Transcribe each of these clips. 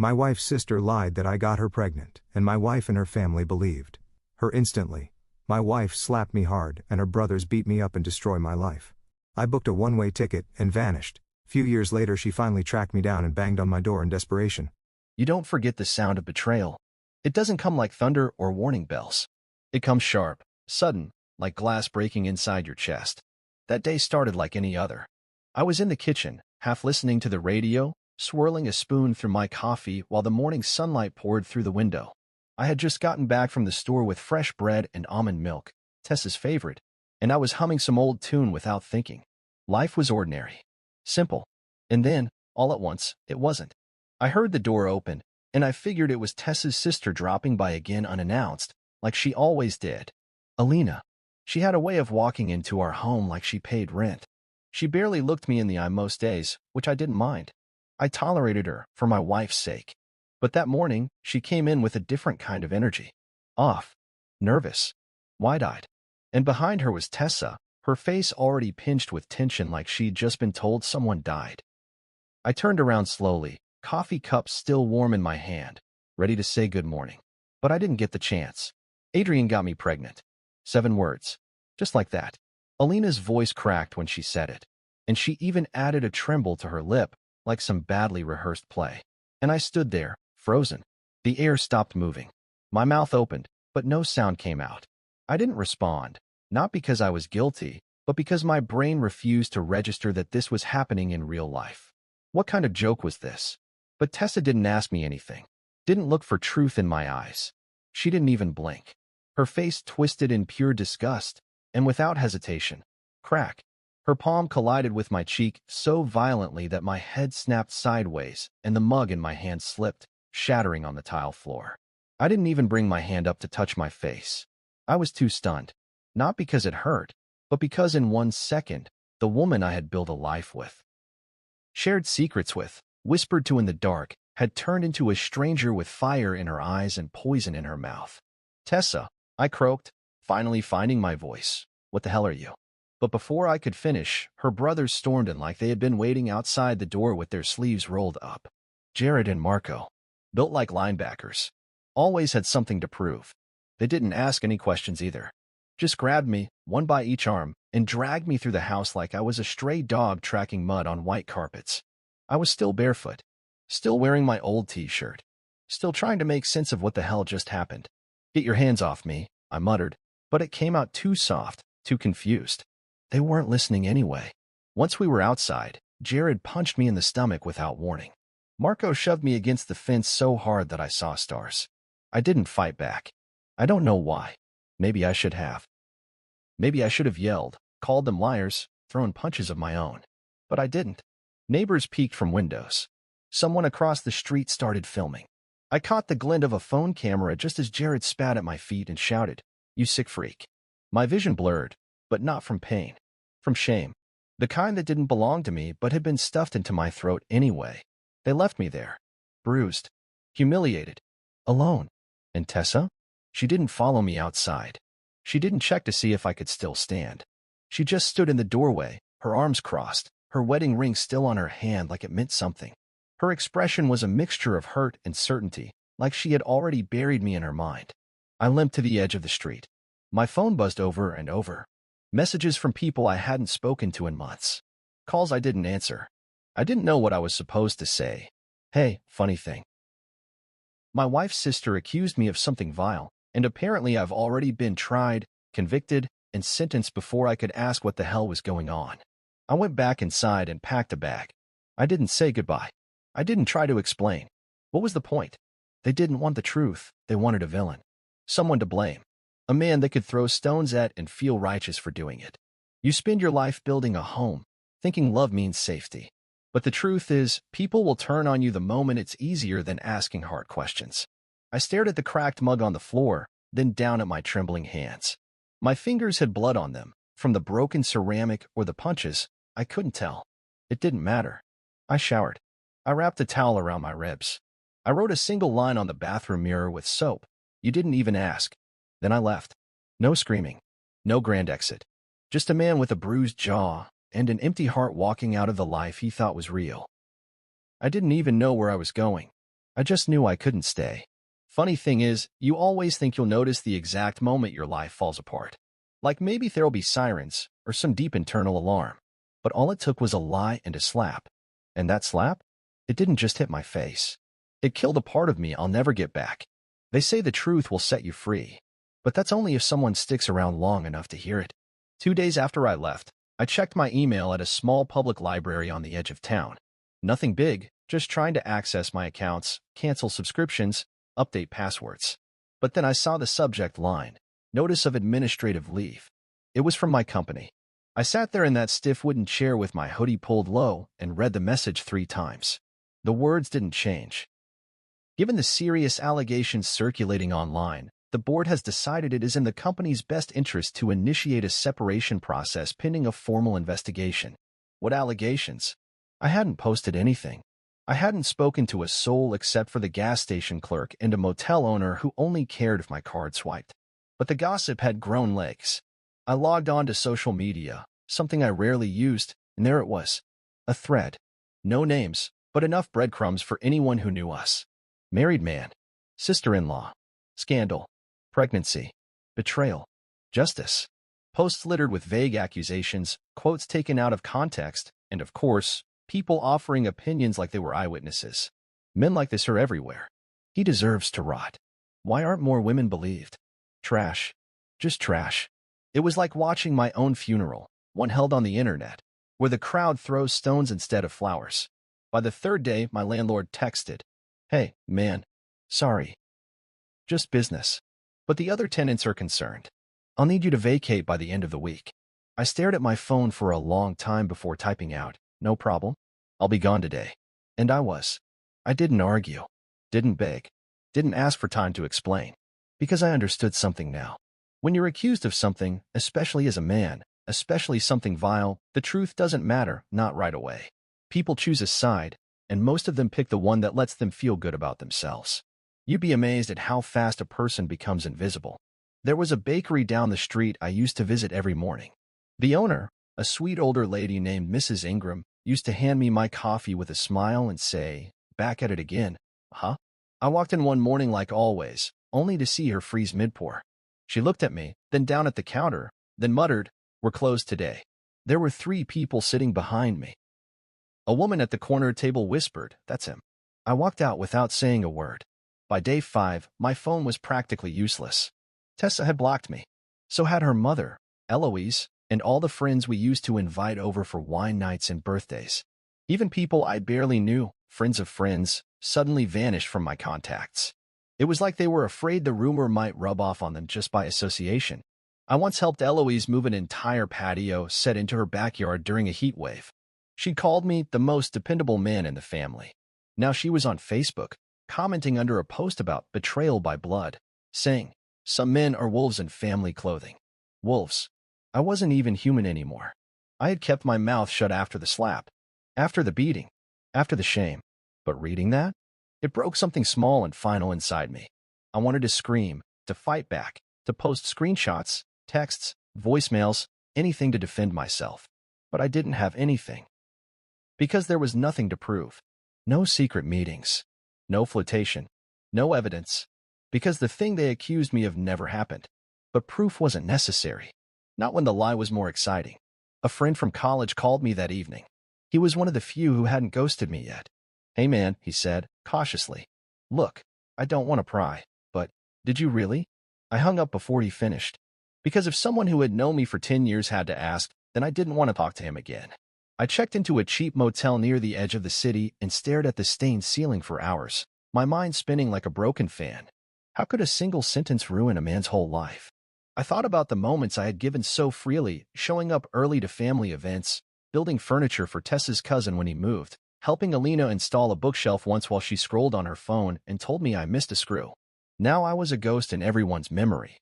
My wife's sister lied that I got her pregnant, and my wife and her family believed her instantly. My wife slapped me hard, and her brothers beat me up and destroyed my life. I booked a one-way ticket and vanished. Few years later she finally tracked me down and banged on my door in desperation. You don't forget the sound of betrayal. It doesn't come like thunder or warning bells. It comes sharp, sudden, like glass breaking inside your chest. That day started like any other. I was in the kitchen, half listening to the radio, swirling a spoon through my coffee while the morning sunlight poured through the window. I had just gotten back from the store with fresh bread and almond milk, Tessa's favorite, and I was humming some old tune without thinking. Life was ordinary. Simple. And then, all at once, it wasn't. I heard the door open, and I figured it was Tessa's sister dropping by again unannounced, like she always did. Alina. She had a way of walking into our home like she paid rent. She barely looked me in the eye most days, which I didn't mind. I tolerated her for my wife's sake. But that morning, she came in with a different kind of energy. Off. Nervous. Wide-eyed. And behind her was Tessa, her face already pinched with tension like she'd just been told someone died. I turned around slowly, coffee cup still warm in my hand, ready to say good morning. But I didn't get the chance. Adrian got me pregnant. 7 words. Just like that. Alina's voice cracked when she said it, and she even added a tremble to her lip, like some badly rehearsed play. And I stood there, frozen. The air stopped moving. My mouth opened, but no sound came out. I didn't respond, not because I was guilty, but because my brain refused to register that this was happening in real life. What kind of joke was this? But Tessa didn't ask me anything, didn't look for truth in my eyes. She didn't even blink. Her face twisted in pure disgust, and without hesitation, crack. Her palm collided with my cheek so violently that my head snapped sideways and the mug in my hand slipped, shattering on the tile floor. I didn't even bring my hand up to touch my face. I was too stunned, not because it hurt, but because in 1 second, the woman I had built a life with, shared secrets with, whispered to in the dark, had turned into a stranger with fire in her eyes and poison in her mouth. Tessa, I croaked, finally finding my voice. What the hell are you? But before I could finish, her brothers stormed in like they had been waiting outside the door with their sleeves rolled up. Jared and Marco, built like linebackers, always had something to prove. They didn't ask any questions either. Just grabbed me, one by each arm, and dragged me through the house like I was a stray dog tracking mud on white carpets. I was still barefoot, still wearing my old t-shirt, still trying to make sense of what the hell just happened. Get your hands off me, I muttered, but it came out too soft, too confused. They weren't listening anyway. Once we were outside, Jared punched me in the stomach without warning. Marco shoved me against the fence so hard that I saw stars. I didn't fight back. I don't know why. Maybe I should have. Maybe I should have yelled, called them liars, thrown punches of my own. But I didn't. Neighbors peeked from windows. Someone across the street started filming. I caught the glint of a phone camera just as Jared spat at my feet and shouted, "You sick freak." My vision blurred, but not from pain, from shame. The kind that didn't belong to me but had been stuffed into my throat anyway. They left me there, bruised, humiliated, alone. And Tessa? She didn't follow me outside. She didn't check to see if I could still stand. She just stood in the doorway, her arms crossed, her wedding ring still on her hand like it meant something. Her expression was a mixture of hurt and certainty, like she had already buried me in her mind. I limped to the edge of the street. My phone buzzed over and over. Messages from people I hadn't spoken to in months. Calls I didn't answer. I didn't know what I was supposed to say. Hey, funny thing. My wife's sister accused me of something vile, and apparently I've already been tried, convicted, and sentenced before I could ask what the hell was going on. I went back inside and packed a bag. I didn't say goodbye. I didn't try to explain. What was the point? They didn't want the truth. They wanted a villain. Someone to blame. A man they could throw stones at and feel righteous for doing it. You spend your life building a home, thinking love means safety. But the truth is, people will turn on you the moment it's easier than asking hard questions. I stared at the cracked mug on the floor, then down at my trembling hands. My fingers had blood on them. From the broken ceramic or the punches, I couldn't tell. It didn't matter. I showered. I wrapped a towel around my ribs. I wrote a single line on the bathroom mirror with soap. You didn't even ask. Then I left. No screaming. No grand exit. Just a man with a bruised jaw and an empty heart walking out of the life he thought was real. I didn't even know where I was going. I just knew I couldn't stay. Funny thing is, you always think you'll notice the exact moment your life falls apart. Like maybe there'll be sirens or some deep internal alarm. But all it took was a lie and a slap. And that slap? It didn't just hit my face. It killed a part of me I'll never get back. They say the truth will set you free. But that's only if someone sticks around long enough to hear it. 2 days after I left, I checked my email at a small public library on the edge of town. Nothing big, just trying to access my accounts, cancel subscriptions, update passwords. But then I saw the subject line, Notice of Administrative Leave. It was from my company. I sat there in that stiff wooden chair with my hoodie pulled low and read the message 3 times. The words didn't change. Given the serious allegations circulating online, the board has decided it is in the company's best interest to initiate a separation process pending a formal investigation. What allegations? I hadn't posted anything. I hadn't spoken to a soul except for the gas station clerk and a motel owner who only cared if my card swiped. But the gossip had grown legs. I logged on to social media, something I rarely used, and there it was. A thread. No names, but enough breadcrumbs for anyone who knew us. Married man. Sister-in-law. Scandal. Pregnancy. Betrayal. Justice. Posts littered with vague accusations, quotes taken out of context, and of course, people offering opinions like they were eyewitnesses. Men like this are everywhere. He deserves to rot. Why aren't more women believed? Trash. Just trash. It was like watching my own funeral, one held on the internet, where the crowd throws stones instead of flowers. By the 3rd day, my landlord texted, "Hey, man. Sorry. Just business. But the other tenants are concerned. I'll need you to vacate by the end of the week." I stared at my phone for a long time before typing out, "No problem. I'll be gone today." And I was. I didn't argue. Didn't beg. Didn't ask for time to explain. Because I understood something now. When you're accused of something, especially as a man, especially something vile, the truth doesn't matter, not right away. People choose a side, and most of them pick the one that lets them feel good about themselves. You'd be amazed at how fast a person becomes invisible. There was a bakery down the street I used to visit every morning. The owner, a sweet older lady named Mrs. Ingram, used to hand me my coffee with a smile and say, "Back at it again, huh?" I walked in one morning like always, only to see her freeze mid-pour. She looked at me, then down at the counter, then muttered, "We're closed today." There were 3 people sitting behind me. A woman at the corner table whispered, "That's him." I walked out without saying a word. By day 5, my phone was practically useless. Tessa had blocked me. So had her mother, Eloise, and all the friends we used to invite over for wine nights and birthdays. Even people I barely knew, friends of friends, suddenly vanished from my contacts. It was like they were afraid the rumor might rub off on them just by association. I once helped Eloise move an entire patio set into her backyard during a heat wave. She called me the most dependable man in the family. Now she was on Facebook, commenting under a post about betrayal by blood, saying, "Some men are wolves in family clothing." Wolves. I wasn't even human anymore. I had kept my mouth shut after the slap, after the beating, after the shame. But reading that? It broke something small and final inside me. I wanted to scream, to fight back, to post screenshots, texts, voicemails, anything to defend myself. But I didn't have anything. Because there was nothing to prove. No secret meetings. No flotation. No evidence. Because the thing they accused me of never happened. But proof wasn't necessary. Not when the lie was more exciting. A friend from college called me that evening. He was one of the few who hadn't ghosted me yet. "Hey man," he said, cautiously. "Look, I don't want to pry, but did you really?" I hung up before he finished. Because if someone who had known me for 10 years had to ask, then I didn't want to talk to him again. I checked into a cheap motel near the edge of the city and stared at the stained ceiling for hours, my mind spinning like a broken fan. How could a single sentence ruin a man's whole life? I thought about the moments I had given so freely, showing up early to family events, building furniture for Tessa's cousin when he moved, helping Alina install a bookshelf once while she scrolled on her phone and told me I missed a screw. Now I was a ghost in everyone's memory.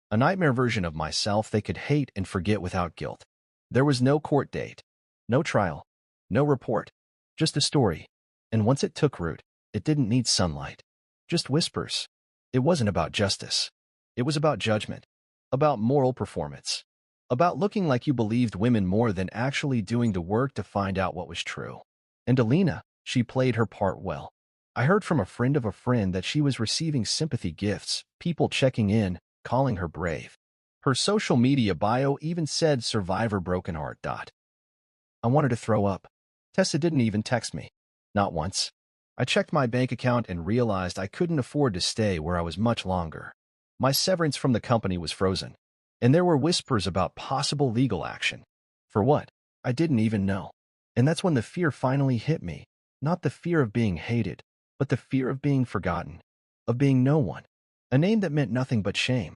A nightmare version of myself they could hate and forget without guilt. There was no court date, no trial, no report, just a story. And once it took root, it didn't need sunlight, just whispers. It wasn't about justice. It was about judgment, about moral performance, about looking like you believed women more than actually doing the work to find out what was true. And Alina, she played her part well. I heard from a friend of a friend that she was receiving sympathy gifts, people checking in, calling her brave. Her social media bio even said survivor broken heart. I wanted to throw up. Tessa didn't even text me. Not once. I checked my bank account and realized I couldn't afford to stay where I was much longer. My severance from the company was frozen, and there were whispers about possible legal action. For what? I didn't even know. And that's when the fear finally hit me. Not the fear of being hated, but the fear of being forgotten, of being no one, a name that meant nothing but shame.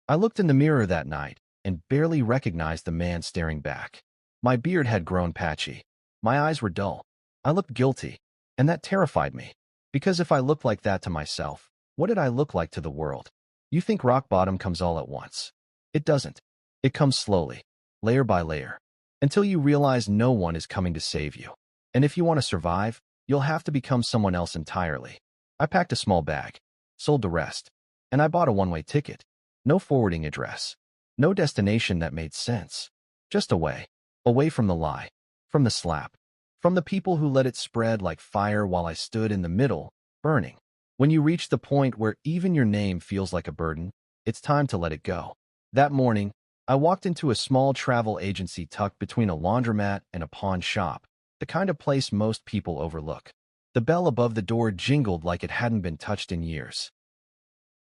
I looked in the mirror that night and barely recognized the man staring back. My beard had grown patchy. My eyes were dull. I looked guilty, and that terrified me. Because if I looked like that to myself, what did I look like to the world? You think rock bottom comes all at once. It doesn't. It comes slowly, layer by layer, until you realize no one is coming to save you. And if you want to survive, you'll have to become someone else entirely. I packed a small bag, sold the rest, and I bought a one-way ticket. No forwarding address. No destination that made sense. Just away. Away from the lie. From the slap. From the people who let it spread like fire while I stood in the middle, burning. When you reach the point where even your name feels like a burden, it's time to let it go. That morning, I walked into a small travel agency tucked between a laundromat and a pawn shop, the kind of place most people overlook. The bell above the door jingled like it hadn't been touched in years.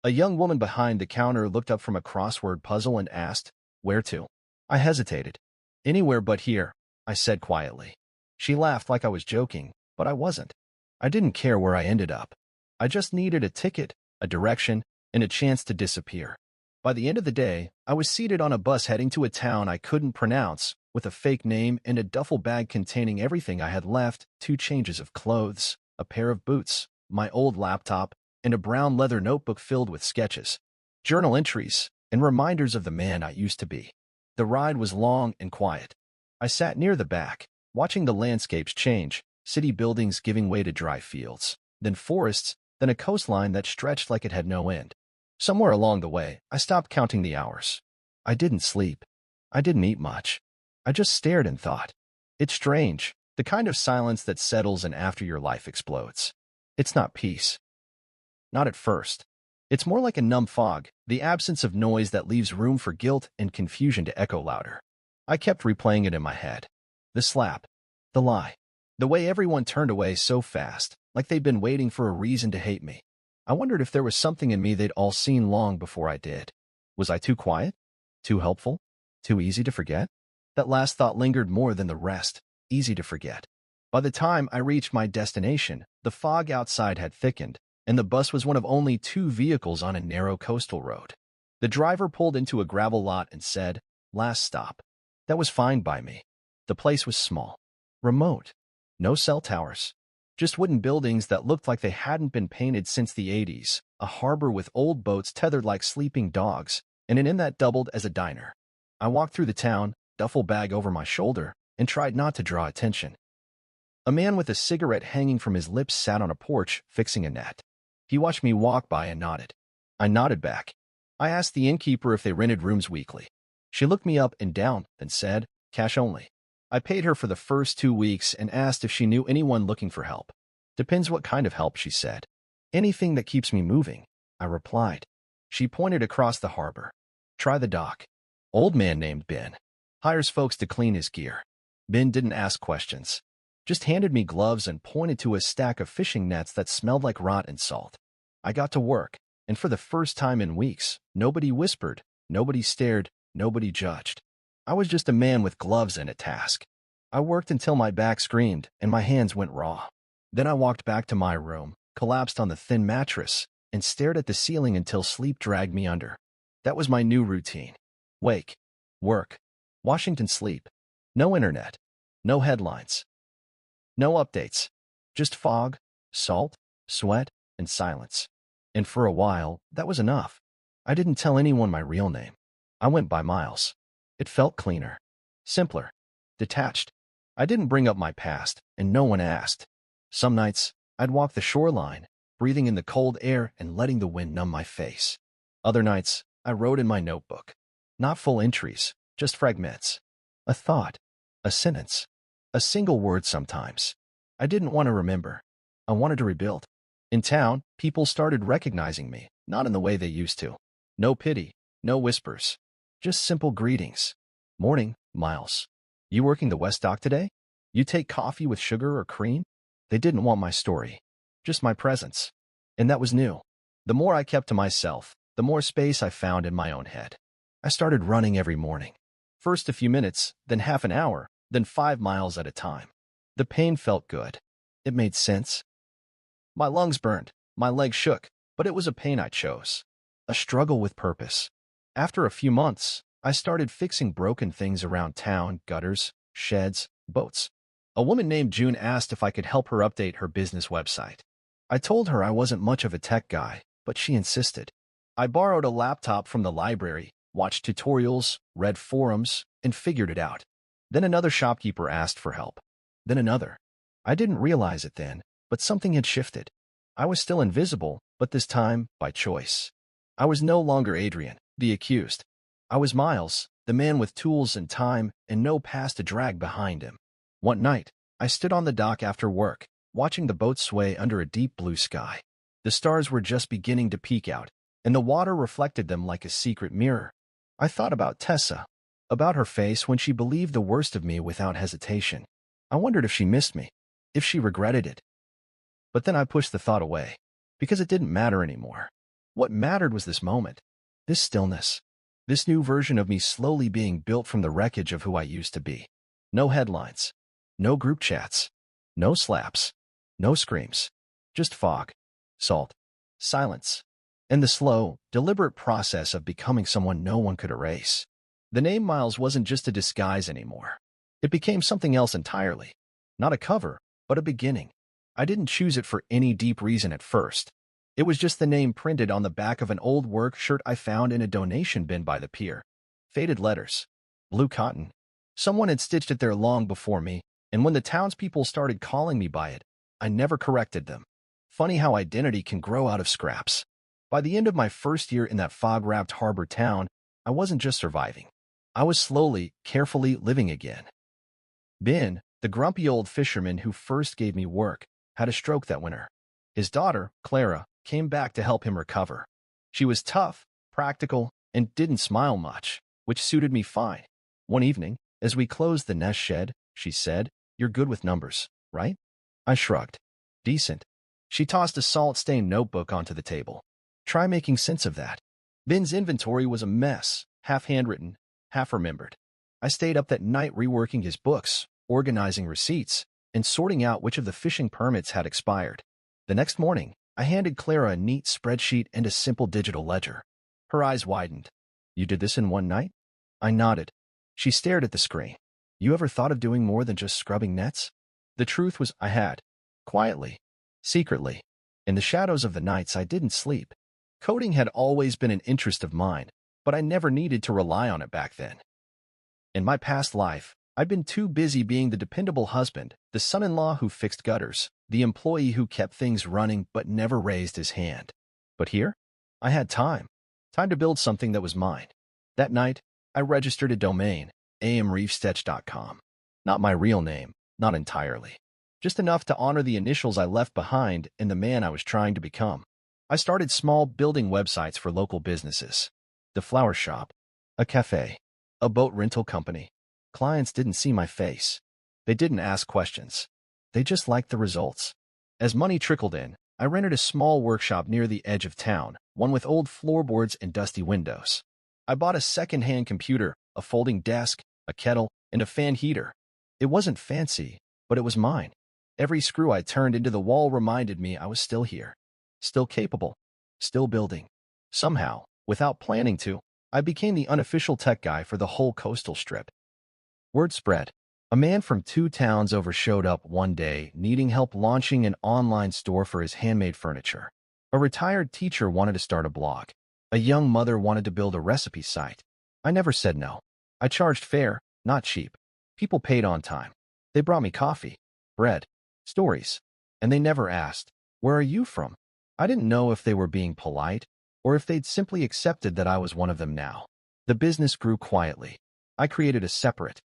A young woman behind the counter looked up from a crossword puzzle and asked, "Where to?" I hesitated. "Anywhere but here," I said quietly. She laughed like I was joking, but I wasn't. I didn't care where I ended up. I just needed a ticket, a direction, and a chance to disappear. By the end of the day, I was seated on a bus heading to a town I couldn't pronounce, with a fake name and a duffel bag containing everything I had left, 2 changes of clothes, a pair of boots, my old laptop, and a brown leather notebook filled with sketches, journal entries, and reminders of the man I used to be. The ride was long and quiet. I sat near the back, watching the landscapes change, city buildings giving way to dry fields, then forests, then a coastline that stretched like it had no end. Somewhere along the way, I stopped counting the hours. I didn't sleep. I didn't eat much. I just stared and thought. It's strange, the kind of silence that settles in after your life explodes. It's not peace. Not at first. It's more like a numb fog, the absence of noise that leaves room for guilt and confusion to echo louder. I kept replaying it in my head. The slap. The lie. The way everyone turned away so fast, like they'd been waiting for a reason to hate me. I wondered if there was something in me they'd all seen long before I did. Was I too quiet? Too helpful? Too easy to forget? That last thought lingered more than the rest. Easy to forget. By the time I reached my destination, the fog outside had thickened, and the bus was one of only 2 vehicles on a narrow coastal road. The driver pulled into a gravel lot and said, "Last stop." That was fine by me. The place was small. Remote. No cell towers. Just wooden buildings that looked like they hadn't been painted since the 80s, a harbor with old boats tethered like sleeping dogs, and an inn that doubled as a diner. I walked through the town, duffel bag over my shoulder, and tried not to draw attention. A man with a cigarette hanging from his lips sat on a porch, fixing a net. He watched me walk by and nodded. I nodded back. I asked the innkeeper if they rented rooms weekly. She looked me up and down and said, "Cash only." I paid her for the first 2 weeks and asked if she knew anyone looking for help. "Depends what kind of help," she said. "Anything that keeps me moving," I replied. She pointed across the harbor. "Try the dock. Old man named Ben. Hires folks to clean his gear." Ben didn't ask questions. Just handed me gloves and pointed to a stack of fishing nets that smelled like rot and salt. I got to work, and for the first time in weeks, nobody whispered, nobody stared, nobody judged. I was just a man with gloves and a task. I worked until my back screamed and my hands went raw. Then I walked back to my room, collapsed on the thin mattress, and stared at the ceiling until sleep dragged me under. That was my new routine. Wake, work, Washington sleep. No internet, no headlines. No updates. Just fog, salt, sweat, and silence. And for a while, that was enough. I didn't tell anyone my real name. I went by Miles. It felt cleaner, simpler, detached. I didn't bring up my past, and no one asked. Some nights, I'd walk the shoreline, breathing in the cold air and letting the wind numb my face. Other nights, I wrote in my notebook. Not full entries, just fragments. A thought, a sentence. A single word sometimes. I didn't want to remember. I wanted to rebuild. In town, people started recognizing me, not in the way they used to. No pity, no whispers, just simple greetings. Morning, Miles. You working the West Dock today? You take coffee with sugar or cream? They didn't want my story, just my presence. And that was new. The more I kept to myself, the more space I found in my own head. I started running every morning. First a few minutes, then half an hour, then 5 miles at a time. The pain felt good. It made sense. My lungs burned, my legs shook, but it was a pain I chose. A struggle with purpose. After a few months, I started fixing broken things around town, gutters, sheds, boats. A woman named June asked if I could help her update her business website. I told her I wasn't much of a tech guy, but she insisted. I borrowed a laptop from the library, watched tutorials, read forums, and figured it out. Then another shopkeeper asked for help. Then another. I didn't realize it then, but something had shifted. I was still invisible, but this time by choice. I was no longer Adrian, the accused. I was Miles, the man with tools and time and no past to drag behind him. One night, I stood on the dock after work, watching the boat sway under a deep blue sky. The stars were just beginning to peek out, and the water reflected them like a secret mirror. I thought about Tessa, about her face when she believed the worst of me without hesitation. I wondered if she missed me, if she regretted it. But then I pushed the thought away, because it didn't matter anymore. What mattered was this moment, this stillness, this new version of me slowly being built from the wreckage of who I used to be. No headlines, no group chats, no slaps, no screams, just fog, salt, silence, and the slow, deliberate process of becoming someone no one could erase. The name Miles wasn't just a disguise anymore. It became something else entirely. Not a cover, but a beginning. I didn't choose it for any deep reason at first. It was just the name printed on the back of an old work shirt I found in a donation bin by the pier. Faded letters. Blue cotton. Someone had stitched it there long before me, and when the townspeople started calling me by it, I never corrected them. Funny how identity can grow out of scraps. By the end of my first year in that fog-wrapped harbor town, I wasn't just surviving. I was slowly, carefully living again. Ben, the grumpy old fisherman who first gave me work, had a stroke that winter. His daughter, Clara, came back to help him recover. She was tough, practical, and didn't smile much, which suited me fine. One evening, as we closed the nest shed, she said, "You're good with numbers, right?" I shrugged. "Decent." She tossed a salt-stained notebook onto the table. "Try making sense of that." Ben's inventory was a mess, half handwritten, half remembered. I stayed up that night reworking his books, organizing receipts, and sorting out which of the fishing permits had expired. The next morning, I handed Clara a neat spreadsheet and a simple digital ledger. Her eyes widened. "You did this in one night?" I nodded. She stared at the screen. "You ever thought of doing more than just scrubbing nets?" The truth was I had. Quietly. Secretly. In the shadows of the nights I didn't sleep. Coding had always been an interest of mine, but I never needed to rely on it back then. In my past life, I'd been too busy being the dependable husband, the son-in-law who fixed gutters, the employee who kept things running but never raised his hand. But here, I had time. Time to build something that was mine. That night, I registered a domain, amreevsketch.com. Not my real name, not entirely. Just enough to honor the initials I left behind and the man I was trying to become. I started small, building websites for local businesses. The flower shop, a cafe, a boat rental company. Clients didn't see my face. They didn't ask questions. They just liked the results. As money trickled in, I rented a small workshop near the edge of town, one with old floorboards and dusty windows. I bought a second-hand computer, a folding desk, a kettle, and a fan heater. It wasn't fancy, but it was mine. Every screw I turned into the wall reminded me I was still here, still capable, still building. Somehow, without planning to, I became the unofficial tech guy for the whole coastal strip. Word spread. A man from 2 towns over showed up one day, needing help launching an online store for his handmade furniture. A retired teacher wanted to start a blog. A young mother wanted to build a recipe site. I never said no. I charged fair, not cheap. People paid on time. They brought me coffee, bread, stories, and they never asked, "Where are you from?" I didn't know if they were being polite or if they'd simply accepted that I was one of them now. The business grew quietly. I created a separate.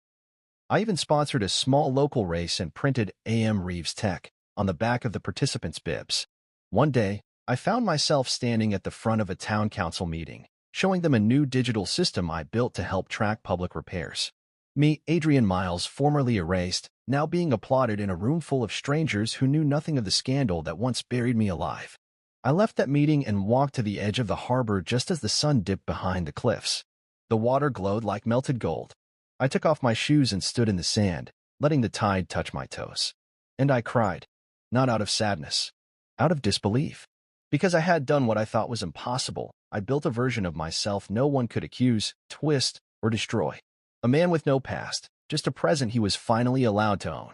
I even sponsored a small local race and printed AM Reeves Tech on the back of the participants' bibs. One day, I found myself standing at the front of a town council meeting, showing them a new digital system I built to help track public repairs. Me, Adrian Miles, formerly erased, now being applauded in a room full of strangers who knew nothing of the scandal that once buried me alive. I left that meeting and walked to the edge of the harbor just as the sun dipped behind the cliffs. The water glowed like melted gold. I took off my shoes and stood in the sand, letting the tide touch my toes. And I cried, not out of sadness, out of disbelief. Because I had done what I thought was impossible, I built a version of myself no one could accuse, twist, or destroy. A man with no past, just a present he was finally allowed to own.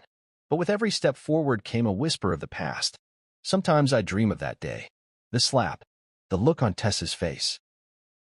But with every step forward came a whisper of the past. Sometimes I dream of that day. The slap, the look on Tessa's face,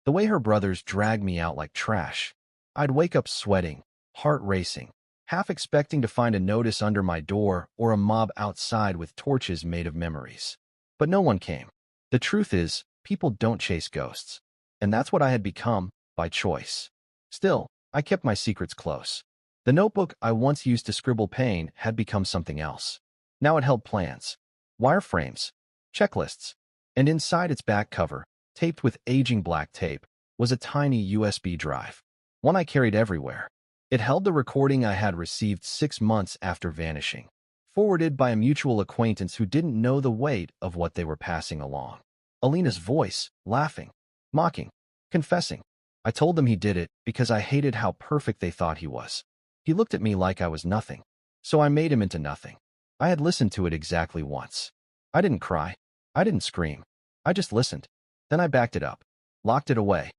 the way her brothers dragged me out like trash. I'd wake up sweating, heart racing, half expecting to find a notice under my door or a mob outside with torches made of memories. But no one came. The truth is, people don't chase ghosts. And that's what I had become, by choice. Still, I kept my secrets close. The notebook I once used to scribble pain had become something else. Now it held plans, wireframes, checklists, and inside its back cover, taped with aging black tape, was a tiny USB drive, one I carried everywhere. It held the recording I had received 6 months after vanishing, forwarded by a mutual acquaintance who didn't know the weight of what they were passing along. Alina's voice, laughing, mocking, confessing. I told them he did it because I hated how perfect they thought he was. He looked at me like I was nothing, so I made him into nothing. I had listened to it exactly once. I didn't cry. I didn't scream. I just listened. Then I backed it up, locked it away,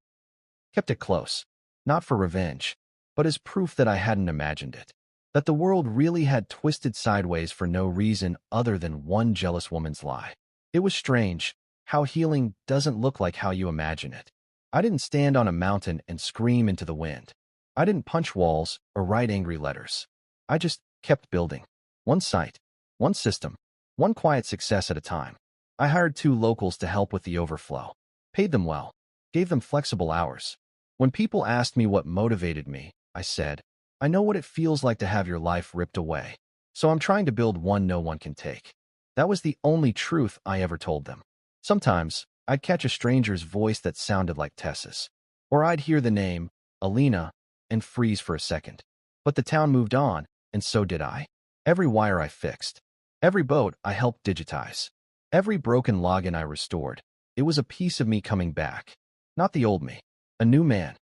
kept it close, not for revenge, but as proof that I hadn't imagined it, that the world really had twisted sideways for no reason other than one jealous woman's lie. It was strange how healing doesn't look like how you imagine it. I didn't stand on a mountain and scream into the wind. I didn't punch walls or write angry letters. I just kept building. One site, one system, one quiet success at a time. I hired 2 locals to help with the overflow, paid them well, gave them flexible hours. When people asked me what motivated me, I said, I know what it feels like to have your life ripped away, so I'm trying to build one no one can take. That was the only truth I ever told them. Sometimes, I'd catch a stranger's voice that sounded like Tessa's, or I'd hear the name, Alina, and freeze for a second. But the town moved on, and so did I. Every wire I fixed, every boat I helped digitize, every broken login I restored, it was a piece of me coming back. Not the old me, a new man.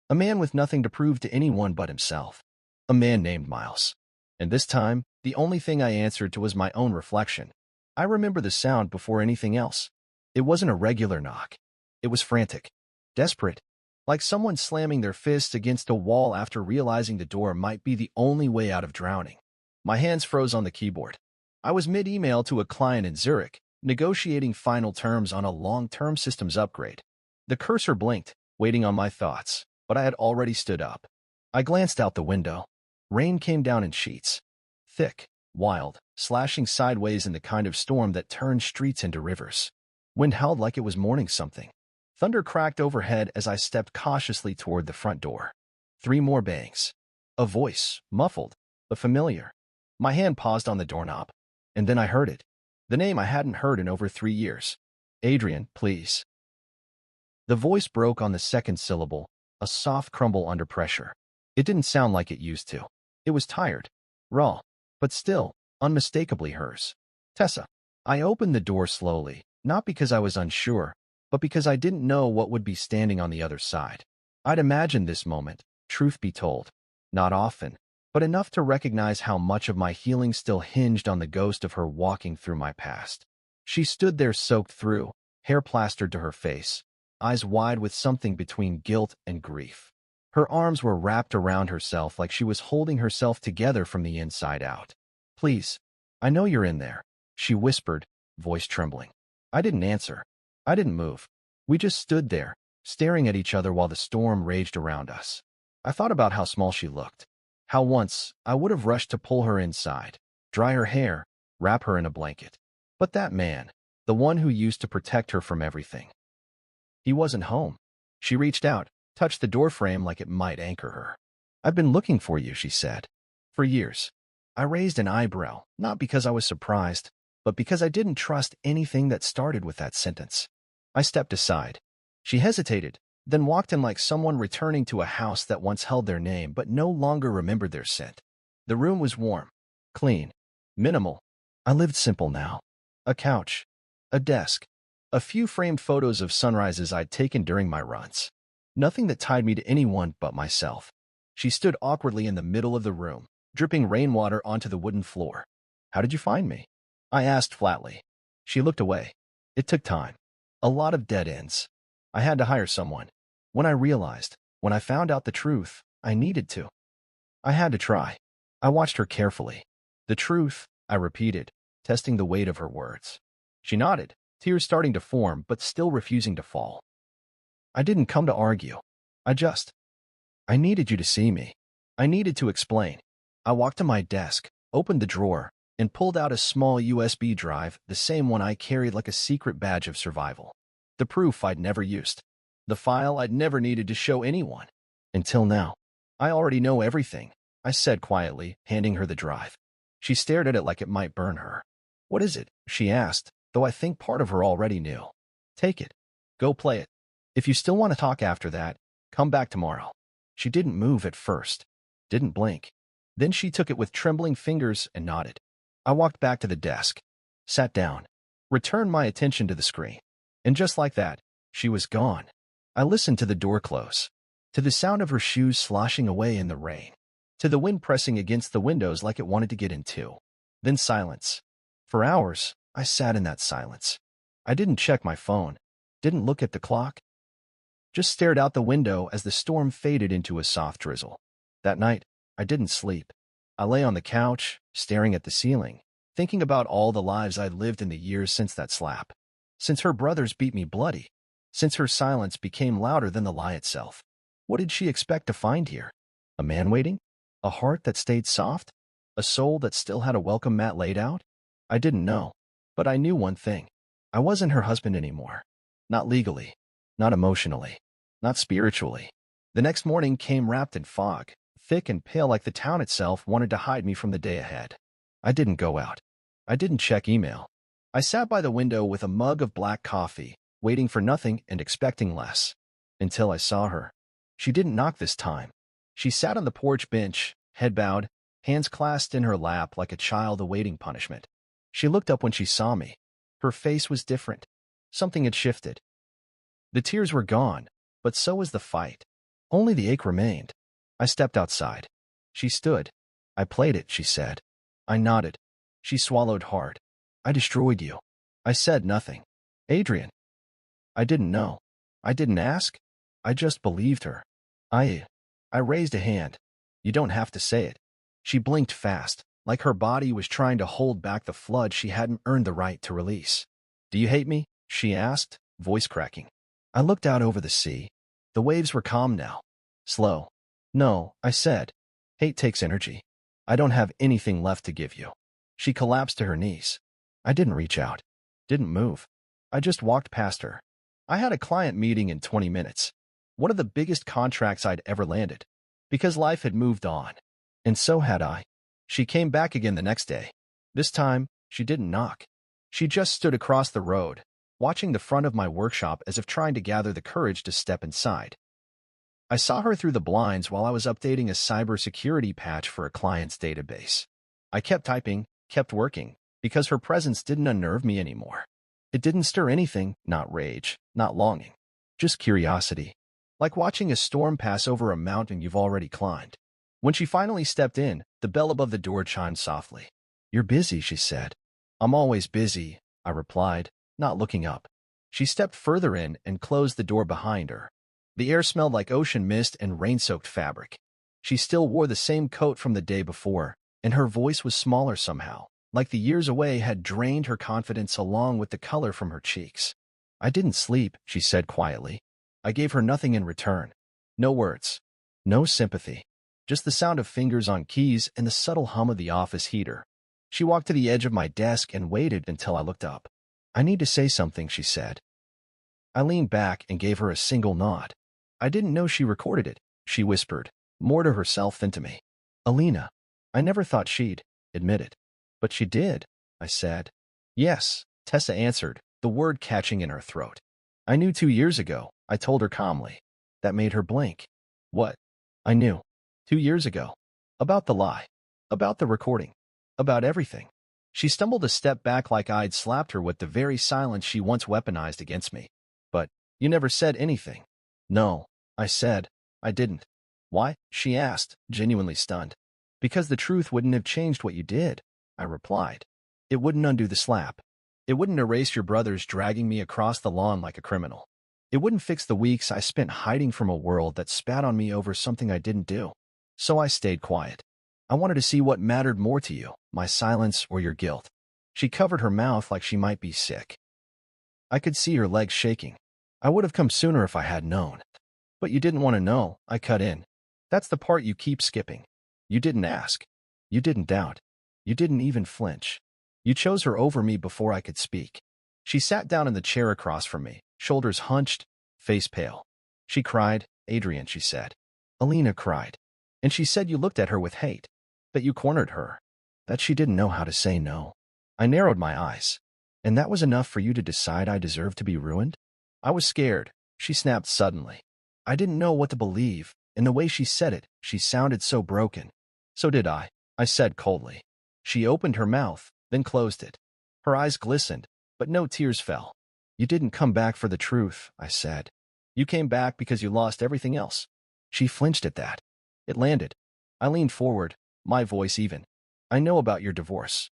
A man with nothing to prove to anyone but himself. A man named Miles. And this time, the only thing I answered to was my own reflection. I remember the sound before anything else. It wasn't a regular knock. It was frantic, desperate, like someone slamming their fists against a wall after realizing the door might be the only way out of drowning. My hands froze on the keyboard. I was mid-email to a client in Zurich, negotiating final terms on a long-term systems upgrade. The cursor blinked, waiting on my thoughts, but I had already stood up. I glanced out the window. Rain came down in sheets. Thick, wild, slashing sideways in the kind of storm that turned streets into rivers. Wind howled like it was mourning something. Thunder cracked overhead as I stepped cautiously toward the front door. 3 more bangs. A voice, muffled, but familiar. My hand paused on the doorknob. And then I heard it. The name I hadn't heard in over 3 years. Adrian, please. The voice broke on the second syllable, a soft crumble under pressure. It didn't sound like it used to. It was tired, raw, but still, unmistakably hers. Tessa. I opened the door slowly, not because I was unsure, but because I didn't know what would be standing on the other side. I'd imagined this moment, truth be told. Not often, but enough to recognize how much of my healing still hinged on the ghost of her walking through my past. She stood there soaked through, hair plastered to her face, eyes wide with something between guilt and grief. Her arms were wrapped around herself like she was holding herself together from the inside out. Please, I know you're in there, she whispered, voice trembling. I didn't answer. I didn't move. We just stood there, staring at each other while the storm raged around us. I thought about how small she looked. How once I would have rushed to pull her inside, dry her hair, wrap her in a blanket. But that man, the one who used to protect her from everything, he wasn't home. She reached out, touched the doorframe like it might anchor her. I've been looking for you, she said. For years. I raised an eyebrow, not because I was surprised, but because I didn't trust anything that started with that sentence. I stepped aside. She hesitated, then walked in like someone returning to a house that once held their name but no longer remembered their scent. The room was warm, clean, minimal. I lived simple now. A couch, a desk, a few framed photos of sunrises I'd taken during my runs. Nothing that tied me to anyone but myself. She stood awkwardly in the middle of the room, dripping rainwater onto the wooden floor. "How did you find me?" I asked flatly. She looked away. It took time. A lot of dead ends. I had to hire someone. When I found out the truth, I needed to. I had to try. I watched her carefully. "The truth," I repeated, testing the weight of her words. She nodded, tears starting to form but still refusing to fall. "I didn't come to argue. I needed you to see me. I needed to explain." I walked to my desk, opened the drawer, and pulled out a small USB drive, the same one I carried like a secret badge of survival. The proof I'd never used. The file I'd never needed to show anyone. Until now. "I already know everything," I said quietly, handing her the drive. She stared at it like it might burn her. "What is it?" she asked, though I think part of her already knew. "Take it. Go play it. If you still want to talk after that, come back tomorrow." She didn't move at first, didn't blink. Then she took it with trembling fingers and nodded. I walked back to the desk, sat down, returned my attention to the screen. And just like that, she was gone. I listened to the door close, to the sound of her shoes sloshing away in the rain, to the wind pressing against the windows like it wanted to get in too. Then silence. For hours, I sat in that silence. I didn't check my phone, didn't look at the clock, just stared out the window as the storm faded into a soft drizzle. That night, I didn't sleep. I lay on the couch, staring at the ceiling, thinking about all the lives I'd lived in the years since that slap. Since her brothers beat me bloody. Since her silence became louder than the lie itself. What did she expect to find here? A man waiting? A heart that stayed soft? A soul that still had a welcome mat laid out? I didn't know. But I knew one thing. I wasn't her husband anymore. Not legally. Not emotionally. Not spiritually. The next morning came wrapped in fog, thick and pale like the town itself wanted to hide me from the day ahead. I didn't go out. I didn't check email. I sat by the window with a mug of black coffee, waiting for nothing and expecting less. Until I saw her. She didn't knock this time. She sat on the porch bench, head bowed, hands clasped in her lap like a child awaiting punishment. She looked up when she saw me. Her face was different. Something had shifted. The tears were gone, but so was the fight. Only the ache remained. I stepped outside. She stood. "I played it," she said. I nodded. She swallowed hard. "I destroyed you." I said nothing. "Adrian." I didn't know. I didn't ask. I just believed her. I raised a hand. "You don't have to say it." She blinked fast, like her body was trying to hold back the flood she hadn't earned the right to release. "Do you hate me?" she asked, voice cracking. I looked out over the sea. The waves were calm now. Slow. "No," I said. "Hate takes energy. I don't have anything left to give you." She collapsed to her knees. I didn't reach out. Didn't move. I just walked past her. I had a client meeting in 20 minutes. One of the biggest contracts I'd ever landed. Because life had moved on. And so had I. She came back again the next day. This time, she didn't knock. She just stood across the road, watching the front of my workshop as if trying to gather the courage to step inside. I saw her through the blinds while I was updating a cybersecurity patch for a client's database. I kept typing, kept working, because her presence didn't unnerve me anymore. It didn't stir anything, not rage, not longing, just curiosity. Like watching a storm pass over a mountain you've already climbed. When she finally stepped in, the bell above the door chimed softly. "You're busy," she said. "I'm always busy," I replied, not looking up. She stepped further in and closed the door behind her. The air smelled like ocean mist and rain-soaked fabric. She still wore the same coat from the day before, and her voice was smaller somehow, like the years away had drained her confidence along with the color from her cheeks. "I didn't sleep," she said quietly. I gave her nothing in return. No words. No sympathy. Just the sound of fingers on keys and the subtle hum of the office heater. She walked to the edge of my desk and waited until I looked up. "I need to say something," she said. I leaned back and gave her a single nod. "I didn't know she recorded it," she whispered, more to herself than to me. "Alina, I never thought she'd admit it." "But she did," I said. Yes, Tessa answered, the word catching in her throat. I knew 2 years ago, I told her calmly. That made her blink. What? I knew. 2 years ago. About the lie. About the recording. About everything. She stumbled a step back like I'd slapped her with the very silence she once weaponized against me. But, you never said anything. No, I said. I didn't. Why? She asked, genuinely stunned. Because the truth wouldn't have changed what you did, I replied. It wouldn't undo the slap. It wouldn't erase your brothers dragging me across the lawn like a criminal. It wouldn't fix the weeks I spent hiding from a world that spat on me over something I didn't do. So I stayed quiet. I wanted to see what mattered more to you, my silence or your guilt. She covered her mouth like she might be sick. I could see her legs shaking. I would have come sooner if I had known. But you didn't want to know, I cut in. That's the part you keep skipping. You didn't ask. You didn't doubt. You didn't even flinch. You chose her over me before I could speak. She sat down in the chair across from me, shoulders hunched, face pale. She cried. Adrian, she said. Alina cried. And she said you looked at her with hate. That you cornered her. That she didn't know how to say no. I narrowed my eyes. And that was enough for you to decide I deserved to be ruined? I was scared. She snapped suddenly. I didn't know what to believe. In the way she said it, she sounded so broken. So did I said coldly. She opened her mouth, then closed it. Her eyes glistened, but no tears fell. You didn't come back for the truth, I said. You came back because you lost everything else. She flinched at that. It landed. I leaned forward, my voice even. I know about your divorce.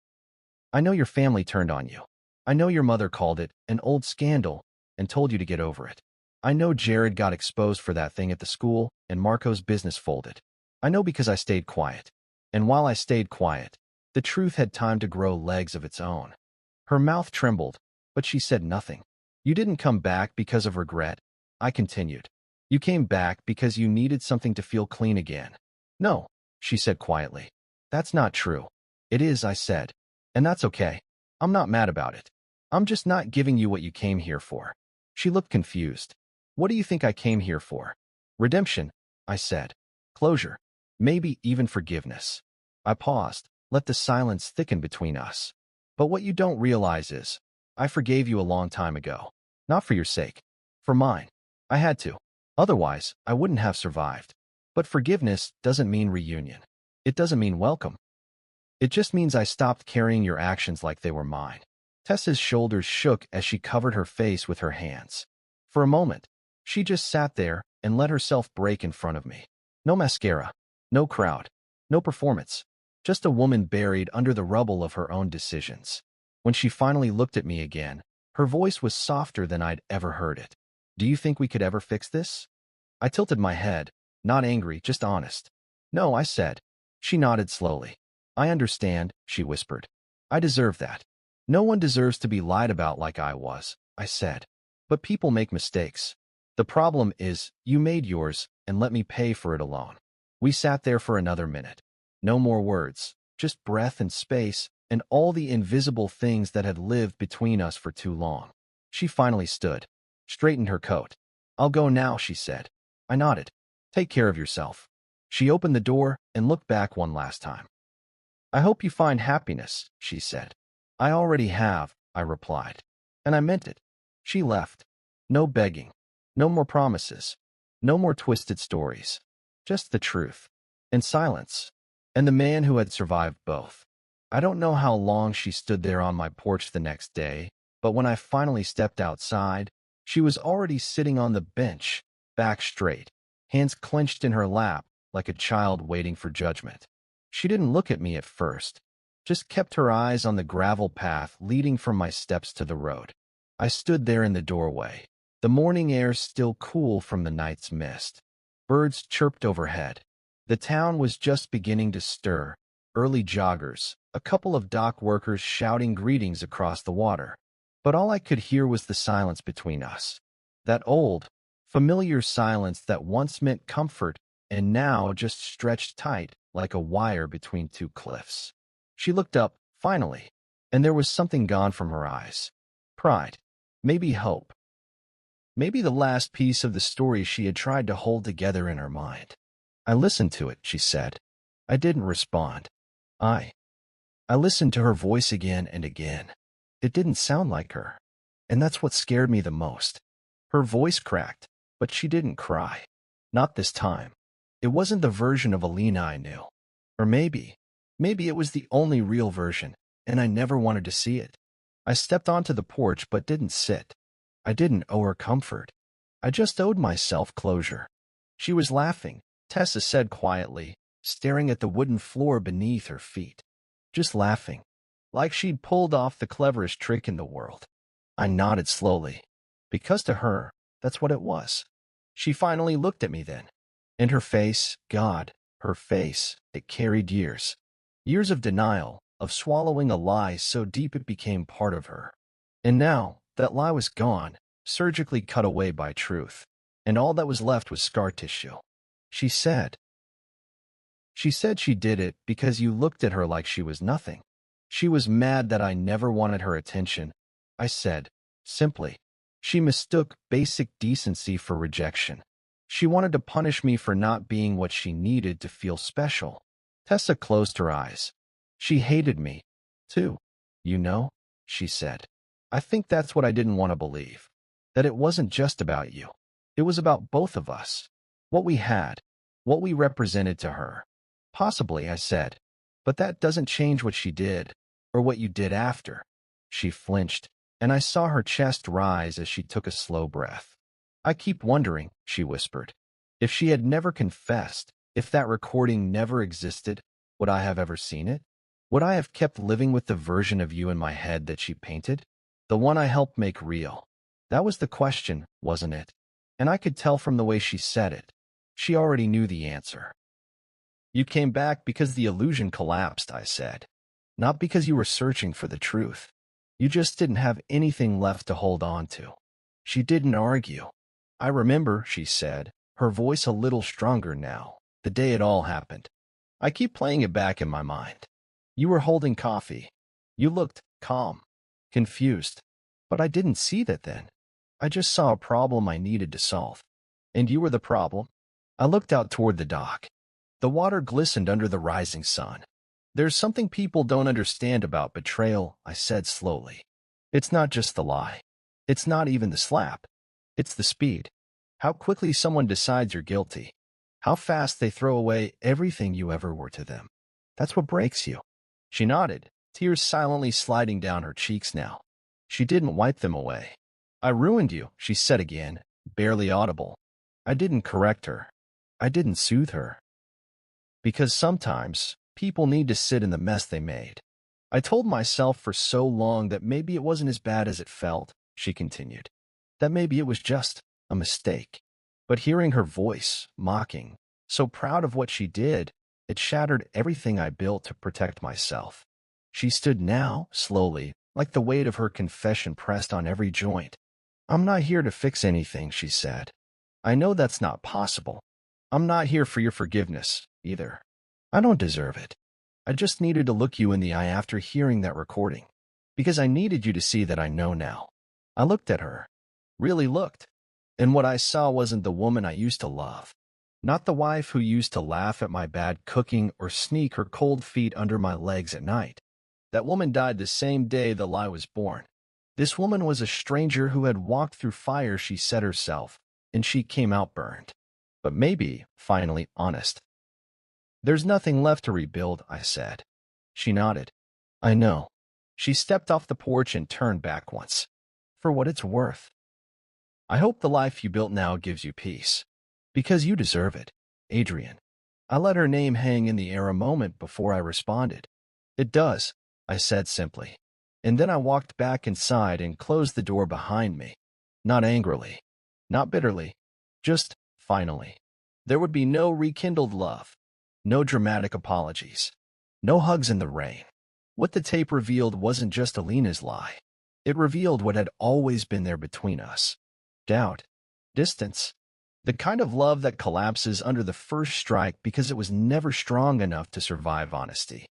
I know your family turned on you. I know your mother called it an old scandal and told you to get over it. I know Jared got exposed for that thing at the school and Marco's business folded. I know because I stayed quiet. And while I stayed quiet, the truth had time to grow legs of its own. Her mouth trembled, but she said nothing. You didn't come back because of regret, I continued. You came back because you needed something to feel clean again. No, she said quietly. That's not true. It is, I said. And that's okay. I'm not mad about it. I'm just not giving you what you came here for. She looked confused. What do you think I came here for? Redemption, I said. Closure. Maybe even forgiveness. I paused, let the silence thicken between us. But what you don't realize is, I forgave you a long time ago. Not for your sake. For mine. I had to. Otherwise, I wouldn't have survived. But forgiveness doesn't mean reunion. It doesn't mean welcome. It just means I stopped carrying your actions like they were mine. Tessa's shoulders shook as she covered her face with her hands. For a moment, she just sat there and let herself break in front of me. No mascara. No crowd. No performance. Just a woman buried under the rubble of her own decisions. When she finally looked at me again, her voice was softer than I'd ever heard it. Do you think we could ever fix this? I tilted my head, not angry, just honest. No, I said. She nodded slowly. I understand, she whispered. I deserve that. No one deserves to be lied about like I was, I said. But people make mistakes. The problem is, you made yours and let me pay for it alone. We sat there for another minute. No more words, just breath and space and all the invisible things that had lived between us for too long. She finally stood, straightened her coat. I'll go now, she said. I nodded. Take care of yourself. She opened the door and looked back one last time. I hope you find happiness, she said. I already have, I replied. And I meant it. She left. No begging. No more promises. No more twisted stories. Just the truth. And silence. And the man who had survived both. I don't know how long she stood there on my porch the next day, but when I finally stepped outside, she was already sitting on the bench, back straight, hands clenched in her lap like a child waiting for judgment. She didn't look at me at first, just kept her eyes on the gravel path leading from my steps to the road. I stood there in the doorway, the morning air still cool from the night's mist. Birds chirped overhead. The town was just beginning to stir, early joggers, a couple of dock workers shouting greetings across the water. But all I could hear was the silence between us. That old, familiar silence that once meant comfort and now just stretched tight like a wire between two cliffs. She looked up, finally, and there was something gone from her eyes. Pride. Maybe hope. Maybe the last piece of the story she had tried to hold together in her mind. I listened to it, she said. I didn't respond. I listened to her voice again and again. It didn't sound like her. And that's what scared me the most. Her voice cracked, but she didn't cry. Not this time. It wasn't the version of Alina I knew. Or maybe it was the only real version, and I never wanted to see it. I stepped onto the porch but didn't sit. I didn't owe her comfort. I just owed myself closure. She was laughing, Tessa said quietly, staring at the wooden floor beneath her feet. Just laughing, like she'd pulled off the cleverest trick in the world. I nodded slowly, because to her, that's what it was. She finally looked at me then. And her face, God, her face, it carried years. Years of denial, of swallowing a lie so deep it became part of her. And now, that lie was gone, surgically cut away by truth. And all that was left was scar tissue. She said she did it because you looked at her like she was nothing. She was mad that I never wanted her attention. I said, simply. She mistook basic decency for rejection. She wanted to punish me for not being what she needed to feel special. Tessa closed her eyes. She hated me, too. You know, she said. I think that's what I didn't want to believe. That it wasn't just about you. It was about both of us. What we had. What we represented to her. Possibly, I said. But that doesn't change what she did, or what you did after. She flinched, and I saw her chest rise as she took a slow breath. I keep wondering, she whispered. If she had never confessed, if that recording never existed, would I have ever seen it? Would I have kept living with the version of you in my head that she painted? The one I helped make real. That was the question, wasn't it? And I could tell from the way she said it. She already knew the answer. You came back because the illusion collapsed, I said. Not because you were searching for the truth. You just didn't have anything left to hold on to. She didn't argue. I remember, she said, her voice a little stronger now, the day it all happened. I keep playing it back in my mind. You were holding coffee. You looked calm, confused. But I didn't see that then. I just saw a problem I needed to solve. And you were the problem. I looked out toward the dock. The water glistened under the rising sun. There's something people don't understand about betrayal, I said slowly. It's not just the lie. It's not even the slap. It's the speed. How quickly someone decides you're guilty. How fast they throw away everything you ever were to them. That's what breaks you. She nodded, tears silently sliding down her cheeks now. She didn't wipe them away. I ruined you, she said again, barely audible. I didn't correct her. I didn't soothe her. Because sometimes, people need to sit in the mess they made. I told myself for so long that maybe it wasn't as bad as it felt, she continued. That maybe it was just a mistake. But hearing her voice, mocking, so proud of what she did, it shattered everything I built to protect myself. She stood now, slowly, like the weight of her confession pressed on every joint. I'm not here to fix anything, she said. I know that's not possible. I'm not here for your forgiveness, either. I don't deserve it. I just needed to look you in the eye after hearing that recording, because I needed you to see that I know now. I looked at her, really looked, and what I saw wasn't the woman I used to love. Not the wife who used to laugh at my bad cooking or sneak her cold feet under my legs at night. That woman died the same day the lie was born. This woman was a stranger who had walked through fire, she said herself, and she came out burned. But maybe, finally, honest. There's nothing left to rebuild, I said. She nodded. I know. She stepped off the porch and turned back once. For what it's worth. I hope the life you built now gives you peace. Because you deserve it, Adrian. I let her name hang in the air a moment before I responded. It does, I said simply. And then I walked back inside and closed the door behind me. Not angrily. Not bitterly. Just, finally. There would be no rekindled love. No dramatic apologies. No hugs in the rain. What the tape revealed wasn't just Alina's lie. It revealed what had always been there between us. Doubt. Distance. The kind of love that collapses under the first strike because it was never strong enough to survive honesty.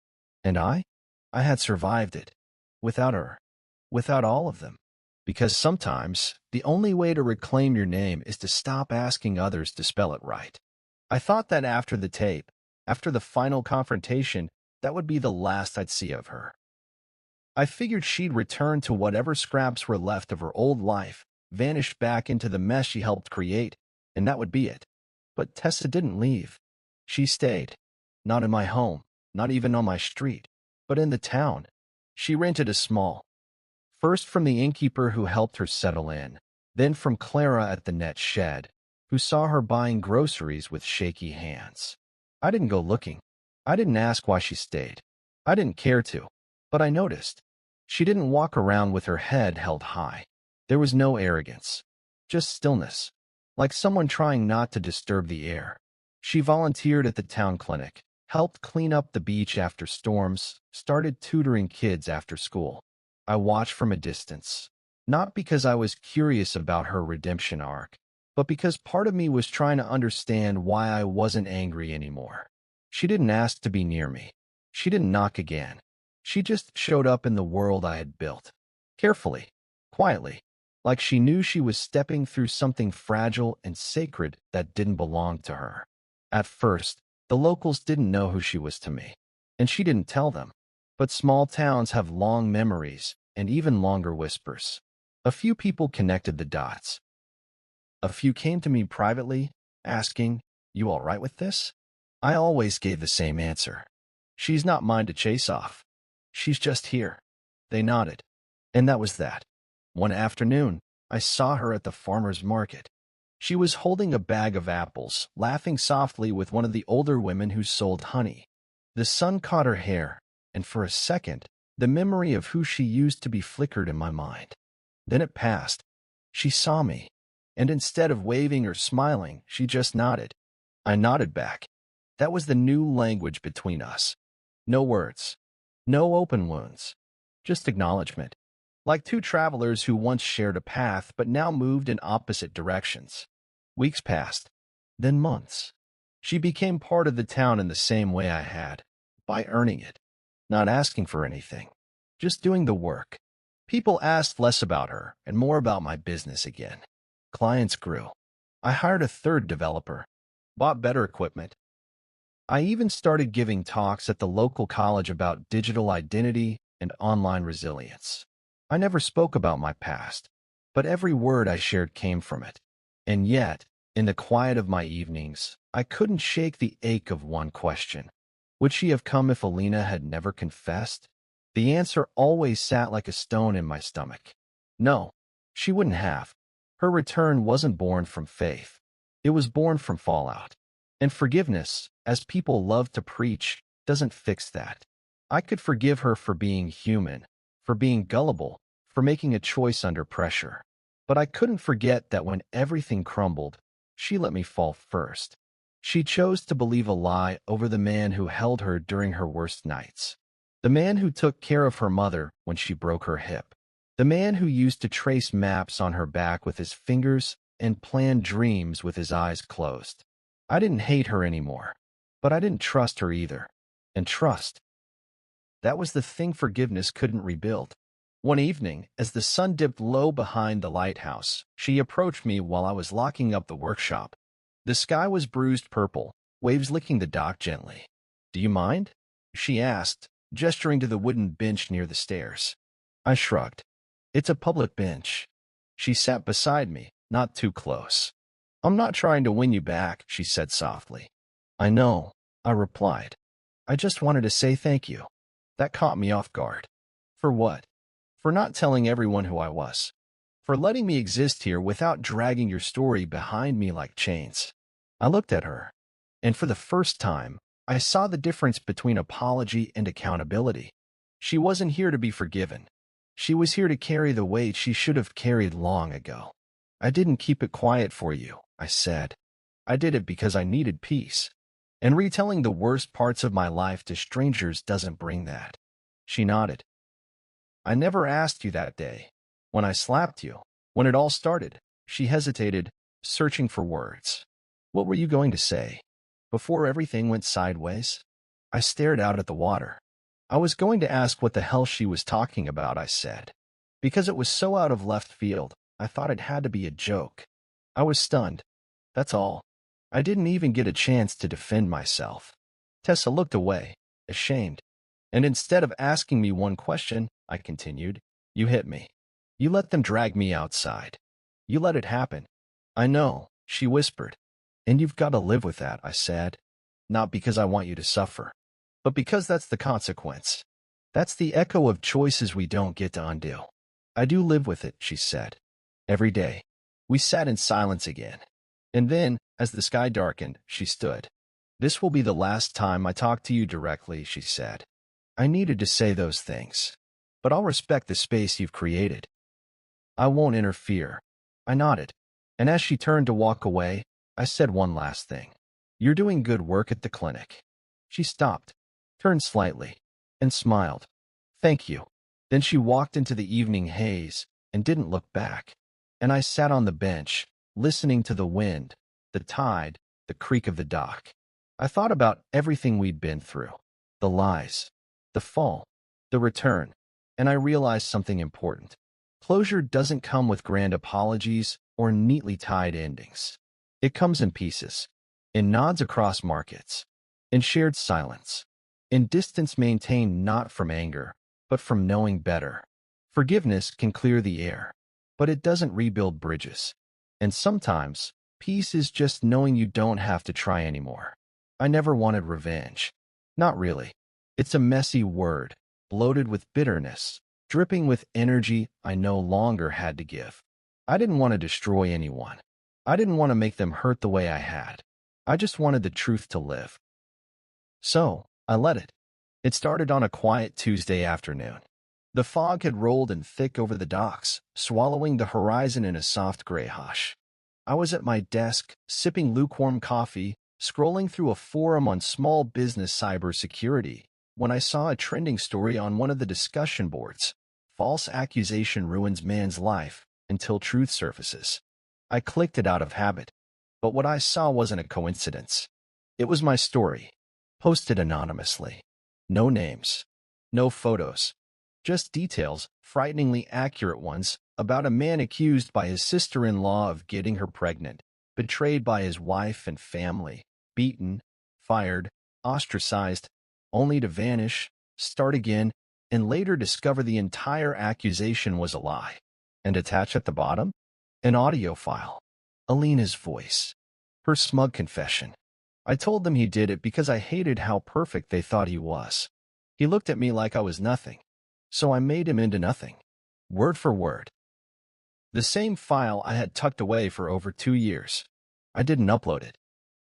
And I had survived it. Without her. Without all of them. Because sometimes, the only way to reclaim your name is to stop asking others to spell it right. I thought that after the tape, after the final confrontation, that would be the last I'd see of her. I figured she'd return to whatever scraps were left of her old life, vanished back into the mess she helped create, and that would be it. But Tessa didn't leave. She stayed. Not in my home, not even on my street, but in the town. She rented a small. First from the innkeeper who helped her settle in, then from Clara at the net shed, who saw her buying groceries with shaky hands. I didn't go looking. I didn't ask why she stayed. I didn't care to. But I noticed. She didn't walk around with her head held high. There was no arrogance. Just stillness. Like someone trying not to disturb the air. She volunteered at the town clinic, helped clean up the beach after storms, started tutoring kids after school. I watched from a distance. Not because I was curious about her redemption arc, but because part of me was trying to understand why I wasn't angry anymore. She didn't ask to be near me. She didn't knock again. She just showed up in the world I had built. Carefully, quietly, like she knew she was stepping through something fragile and sacred that didn't belong to her. At first, the locals didn't know who she was to me, and she didn't tell them. But small towns have long memories and even longer whispers. A few people connected the dots. A few came to me privately, asking, "You all right with this?" I always gave the same answer. "She's not mine to chase off. She's just here." They nodded. And that was that. One afternoon, I saw her at the farmer's market. She was holding a bag of apples, laughing softly with one of the older women who sold honey. The sun caught her hair, and for a second, the memory of who she used to be flickered in my mind. Then it passed. She saw me, and instead of waving or smiling, she just nodded. I nodded back. That was the new language between us. No words. No open wounds. Just acknowledgement. Like two travelers who once shared a path but now moved in opposite directions. Weeks passed. Then months. She became part of the town in the same way I had. By earning it. Not asking for anything. Just doing the work. People asked less about her and more about my business again. Clients grew. I hired a third developer. Bought better equipment. I even started giving talks at the local college about digital identity and online resilience. I never spoke about my past, but every word I shared came from it. And yet, in the quiet of my evenings, I couldn't shake the ache of one question. Would she have come if Alina had never confessed? The answer always sat like a stone in my stomach. No, she wouldn't have. Her return wasn't born from faith. It was born from fallout. And forgiveness, as people love to preach, doesn't fix that. I could forgive her for being human, for being gullible, for making a choice under pressure. But I couldn't forget that when everything crumbled, she let me fall first. She chose to believe a lie over the man who held her during her worst nights. The man who took care of her mother when she broke her hip. The man who used to trace maps on her back with his fingers and plan dreams with his eyes closed. I didn't hate her anymore, but I didn't trust her either. And trust. That was the thing forgiveness couldn't rebuild. One evening, as the sun dipped low behind the lighthouse, she approached me while I was locking up the workshop. The sky was bruised purple, waves licking the dock gently. "Do you mind?" she asked, gesturing to the wooden bench near the stairs. I shrugged. "It's a public bench." She sat beside me, not too close. "I'm not trying to win you back," she said softly. "I know," I replied. "I just wanted to say thank you." That caught me off guard. For what? For not telling everyone who I was. For letting me exist here without dragging your story behind me like chains. I looked at her, and for the first time, I saw the difference between apology and accountability. She wasn't here to be forgiven. She was here to carry the weight she should have carried long ago. "I didn't keep it quiet for you," I said. "I did it because I needed peace. And retelling the worst parts of my life to strangers doesn't bring that." She nodded. "I never asked you that day. When I slapped you. When it all started." She hesitated, searching for words. "What were you going to say? Before everything went sideways?" I stared out at the water. "I was going to ask what the hell she was talking about," I said. Because it was so out of left field, I thought it had to be a joke. I was stunned. That's all. I didn't even get a chance to defend myself. Tessa looked away, ashamed. And instead of asking me one question, I continued. You hit me. You let them drag me outside. You let it happen. I know, she whispered. And you've got to live with that, I said. Not because I want you to suffer, but because that's the consequence. That's the echo of choices we don't get to undo. I do live with it, she said. Every day. We sat in silence again. And then, as the sky darkened, she stood. This will be the last time I talk to you directly, she said. I needed to say those things. But I'll respect the space you've created. I won't interfere. I nodded. And as she turned to walk away, I said one last thing. You're doing good work at the clinic. She stopped, turned slightly, and smiled. Thank you. Then she walked into the evening haze and didn't look back. And I sat on the bench, listening to the wind, the tide, the creak of the dock. I thought about everything we'd been through, the lies, the fall, the return, and I realized something important. Closure doesn't come with grand apologies or neatly tied endings. It comes in pieces, in nods across markets, in shared silence, in distance maintained not from anger, but from knowing better. Forgiveness can clear the air, but it doesn't rebuild bridges. And sometimes, peace is just knowing you don't have to try anymore. I never wanted revenge. Not really. It's a messy word, bloated with bitterness, dripping with energy I no longer had to give. I didn't want to destroy anyone. I didn't want to make them hurt the way I had. I just wanted the truth to live. So, I let it. It started on a quiet Tuesday afternoon. The fog had rolled in thick over the docks, swallowing the horizon in a soft gray hush. I was at my desk, sipping lukewarm coffee, scrolling through a forum on small business cybersecurity, when I saw a trending story on one of the discussion boards. False accusation ruins man's life until truth surfaces. I clicked it out of habit, but what I saw wasn't a coincidence. It was my story, posted anonymously. No names, no photos, just details, frighteningly accurate ones, about a man accused by his sister-in-law of getting her pregnant, betrayed by his wife and family, beaten, fired, ostracized, only to vanish, start again, and later discover the entire accusation was a lie. And attached at the bottom? An audio file. Alina's voice. Her smug confession. I told them he did it because I hated how perfect they thought he was. He looked at me like I was nothing. So I made him into nothing. Word for word. The same file I had tucked away for over 2 years. I didn't upload it.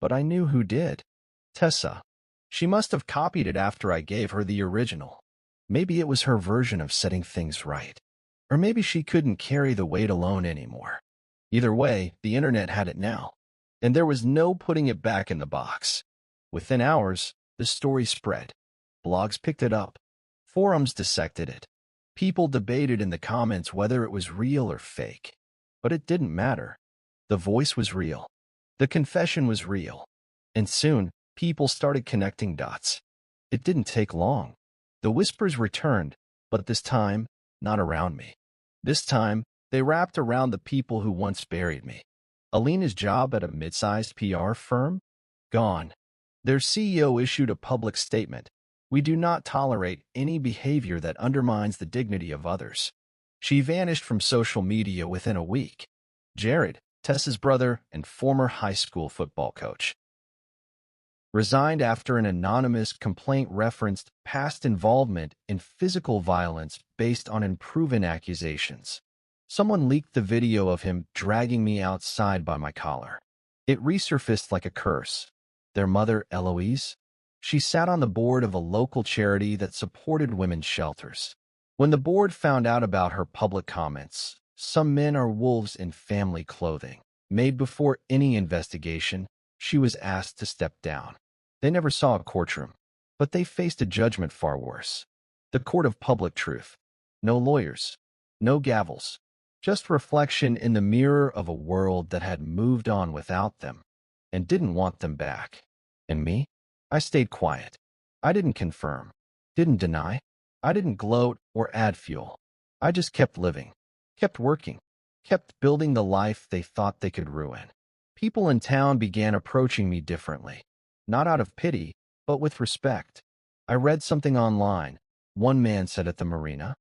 But I knew who did. Tessa. She must have copied it after I gave her the original. Maybe it was her version of setting things right. Or maybe she couldn't carry the weight alone anymore. Either way, the internet had it now. And there was no putting it back in the box. Within hours, the story spread. Blogs picked it up. Forums dissected it. People debated in the comments whether it was real or fake. But it didn't matter. The voice was real. The confession was real. And soon, people started connecting dots. It didn't take long. The whispers returned, but this time, not around me. This time, they wrapped around the people who once buried me. Alina's job at a mid-sized PR firm? Gone. Their CEO issued a public statement. We do not tolerate any behavior that undermines the dignity of others. She vanished from social media within a week. Jared, Tessa's brother and former high school football coach, resigned after an anonymous complaint referenced past involvement in physical violence based on unproven accusations. Someone leaked the video of him dragging me outside by my collar. It resurfaced like a curse. Their mother, Eloise? She sat on the board of a local charity that supported women's shelters. When the board found out about her public comments, "Some men are wolves in family clothing," made before any investigation, she was asked to step down. They never saw a courtroom, but they faced a judgment far worse. The court of public truth. No lawyers, no gavels, just reflection in the mirror of a world that had moved on without them and didn't want them back. And me? I stayed quiet. I didn't confirm, didn't deny. I didn't gloat or add fuel. I just kept living, kept working, kept building the life they thought they could ruin. People in town began approaching me differently, not out of pity, but with respect. I read something online. One man said at the marina,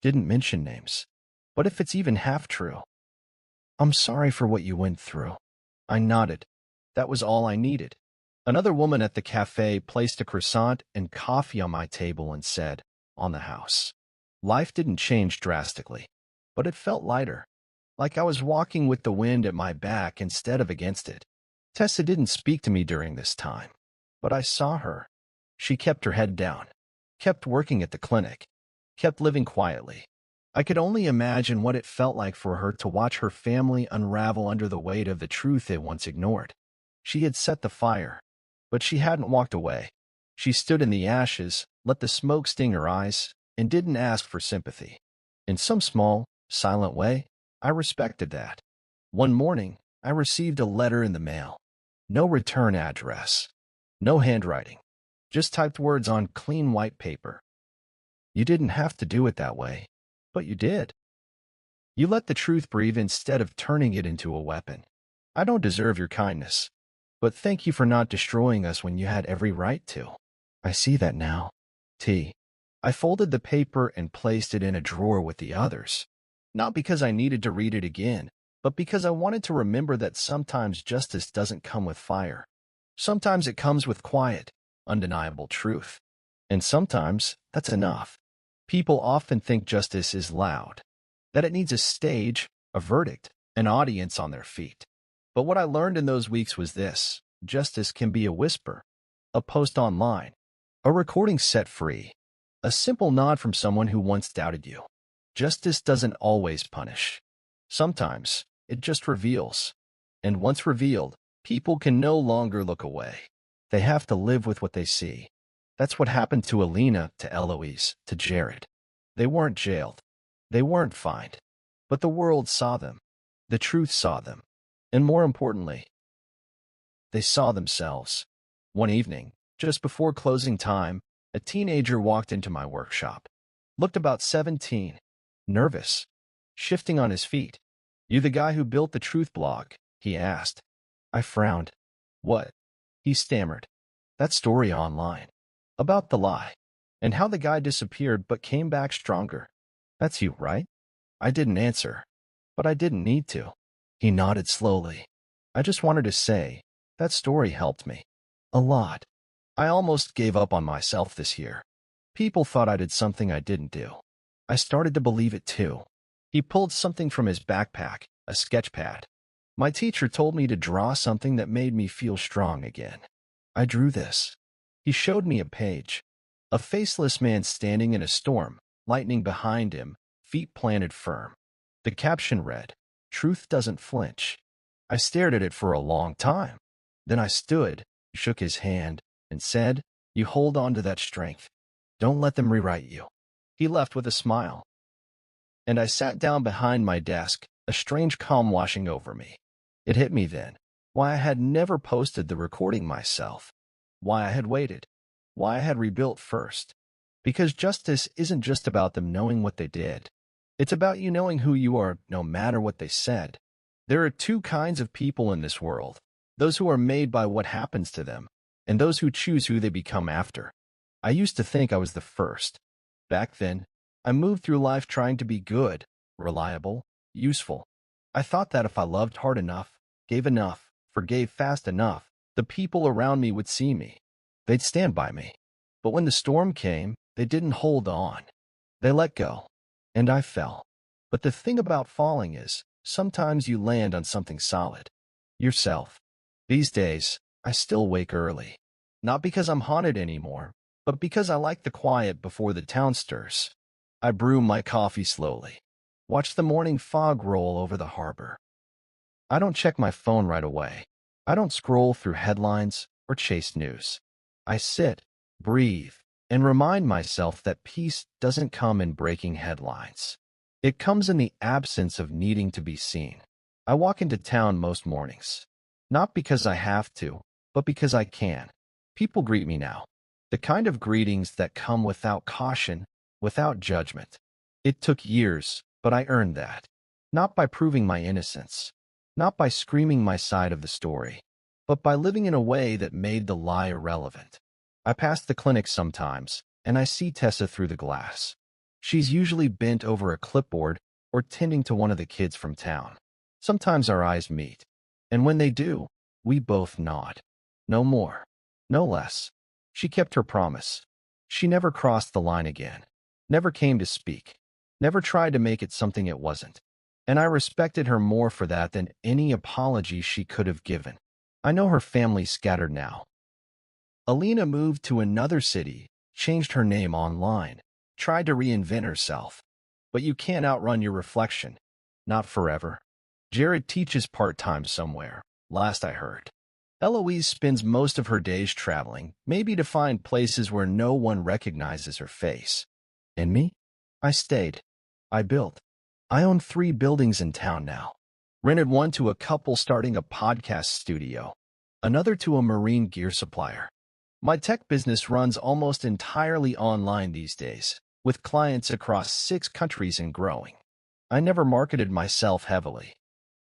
didn't mention names. But if it's even half true, I'm sorry for what you went through. I nodded. That was all I needed. Another woman at the cafe placed a croissant and coffee on my table and said, "On the house." Life didn't change drastically, but it felt lighter, like I was walking with the wind at my back instead of against it. Tessa didn't speak to me during this time, but I saw her. She kept her head down, kept working at the clinic, kept living quietly. I could only imagine what it felt like for her to watch her family unravel under the weight of the truth they once ignored. She had set the fire, but she hadn't walked away. She stood in the ashes, let the smoke sting her eyes, and didn't ask for sympathy. In some small, silent way, I respected that. One morning, I received a letter in the mail. No return address. No handwriting. Just typed words on clean white paper. You didn't have to do it that way. But you did. You let the truth breathe instead of turning it into a weapon. I don't deserve your kindness, but thank you for not destroying us when you had every right to. I see that now. T. I folded the paper and placed it in a drawer with the others. Not because I needed to read it again, but because I wanted to remember that sometimes justice doesn't come with fire. Sometimes it comes with quiet, undeniable truth. And sometimes that's enough. People often think justice is loud, that it needs a stage, a verdict, an audience on their feet. But what I learned in those weeks was this: justice can be a whisper, a post online, a recording set free, a simple nod from someone who once doubted you. Justice doesn't always punish. Sometimes it just reveals. And once revealed, people can no longer look away. They have to live with what they see. That's what happened to Alina, to Eloise, to Jared. They weren't jailed. They weren't fined. But the world saw them. The truth saw them. And more importantly, they saw themselves. One evening, just before closing time, a teenager walked into my workshop. Looked about 17. Nervous. Shifting on his feet. "You the guy who built the Truth blog?" he asked. I frowned. "What?" He stammered. "That story online. About the lie, and how the guy disappeared but came back stronger. That's you, right?" I didn't answer, but I didn't need to. He nodded slowly. "I just wanted to say, that story helped me. A lot. I almost gave up on myself this year. People thought I did something I didn't do. I started to believe it too." He pulled something from his backpack, a sketch pad. "My teacher told me to draw something that made me feel strong again. I drew this." He showed me a page. A faceless man standing in a storm, lightning behind him, feet planted firm. The caption read, "Truth doesn't flinch." I stared at it for a long time. Then I stood, shook his hand, and said, "You hold on to that strength. Don't let them rewrite you." He left with a smile. And I sat down behind my desk, a strange calm washing over me. It hit me then, why I had never posted the recording myself. Why I had waited. Why I had rebuilt first. Because justice isn't just about them knowing what they did. It's about you knowing who you are, no matter what they said. There are two kinds of people in this world: those who are made by what happens to them, and those who choose who they become after. I used to think I was the first. Back then, I moved through life trying to be good, reliable, useful. I thought that if I loved hard enough, gave enough, forgave fast enough, the people around me would see me. They'd stand by me. But when the storm came, they didn't hold on. They let go. And I fell. But the thing about falling is, sometimes you land on something solid. Yourself. These days, I still wake early. Not because I'm haunted anymore, but because I like the quiet before the town stirs. I brew my coffee slowly. Watch the morning fog roll over the harbor. I don't check my phone right away. I don't scroll through headlines or chase news. I sit, breathe, and remind myself that peace doesn't come in breaking headlines. It comes in the absence of needing to be seen. I walk into town most mornings. Not because I have to, but because I can. People greet me now. The kind of greetings that come without caution, without judgment. It took years, but I earned that. Not by proving my innocence. Not by screaming my side of the story, but by living in a way that made the lie irrelevant. I pass the clinic sometimes, and I see Tessa through the glass. She's usually bent over a clipboard or tending to one of the kids from town. Sometimes our eyes meet, and when they do, we both nod. No more, no less. She kept her promise. She never crossed the line again, never came to speak, never tried to make it something it wasn't. And I respected her more for that than any apology she could have given. I know her family's scattered now. Alina moved to another city, changed her name online, tried to reinvent herself. But you can't outrun your reflection. Not forever. Jared teaches part-time somewhere, last I heard. Eloise spends most of her days traveling, maybe to find places where no one recognizes her face. And me? I stayed. I built. I own 3 buildings in town now. Rented one to a couple starting a podcast studio, another to a marine gear supplier. My tech business runs almost entirely online these days, with clients across 6 countries and growing. I never marketed myself heavily.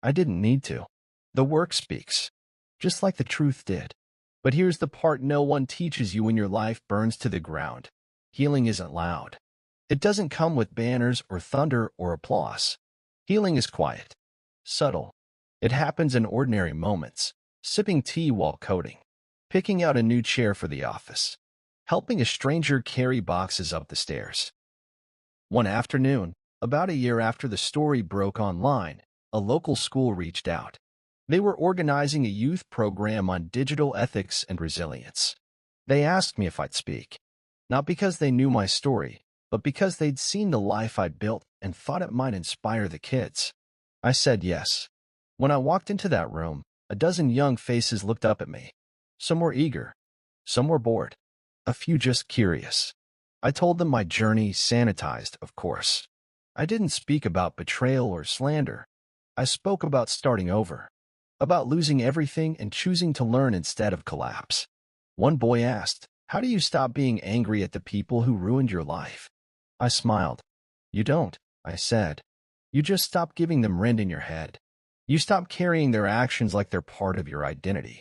I didn't need to. The work speaks, just like the truth did. But here's the part no one teaches you when your life burns to the ground. Healing isn't loud. It doesn't come with banners or thunder or applause. Healing is quiet, subtle. It happens in ordinary moments, sipping tea while coding, picking out a new chair for the office, helping a stranger carry boxes up the stairs. One afternoon, about a year after the story broke online, a local school reached out. They were organizing a youth program on digital ethics and resilience. They asked me if I'd speak, not because they knew my story, but because they'd seen the life I'd built and thought it might inspire the kids. I said yes. When I walked into that room, a dozen young faces looked up at me. Some were eager, some were bored, a few just curious. I told them my journey, sanitized, of course. I didn't speak about betrayal or slander. I spoke about starting over, about losing everything and choosing to learn instead of collapse. One boy asked, "How do you stop being angry at the people who ruined your life?" I smiled. "You don't," I said. "You just stop giving them rent in your head. You stop carrying their actions like they're part of your identity.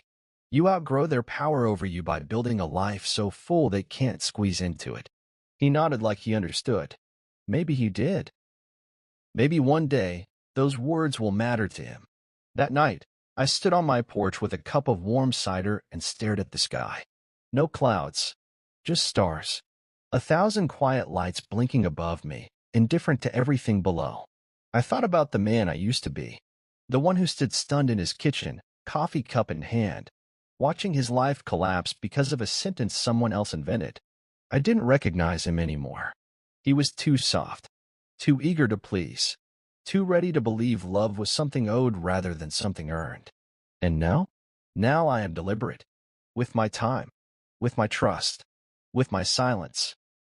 You outgrow their power over you by building a life so full they can't squeeze into it." He nodded like he understood. Maybe he did. Maybe one day, those words will matter to him. That night, I stood on my porch with a cup of warm cider and stared at the sky. No clouds, just stars. 1,000 quiet lights blinking above me, indifferent to everything below. I thought about the man I used to be, the one who stood stunned in his kitchen, coffee cup in hand, watching his life collapse because of a sentence someone else invented. I didn't recognize him anymore. He was too soft, too eager to please, too ready to believe love was something owed rather than something earned. And now? Now I am deliberate. With my time, with my trust, with my silence.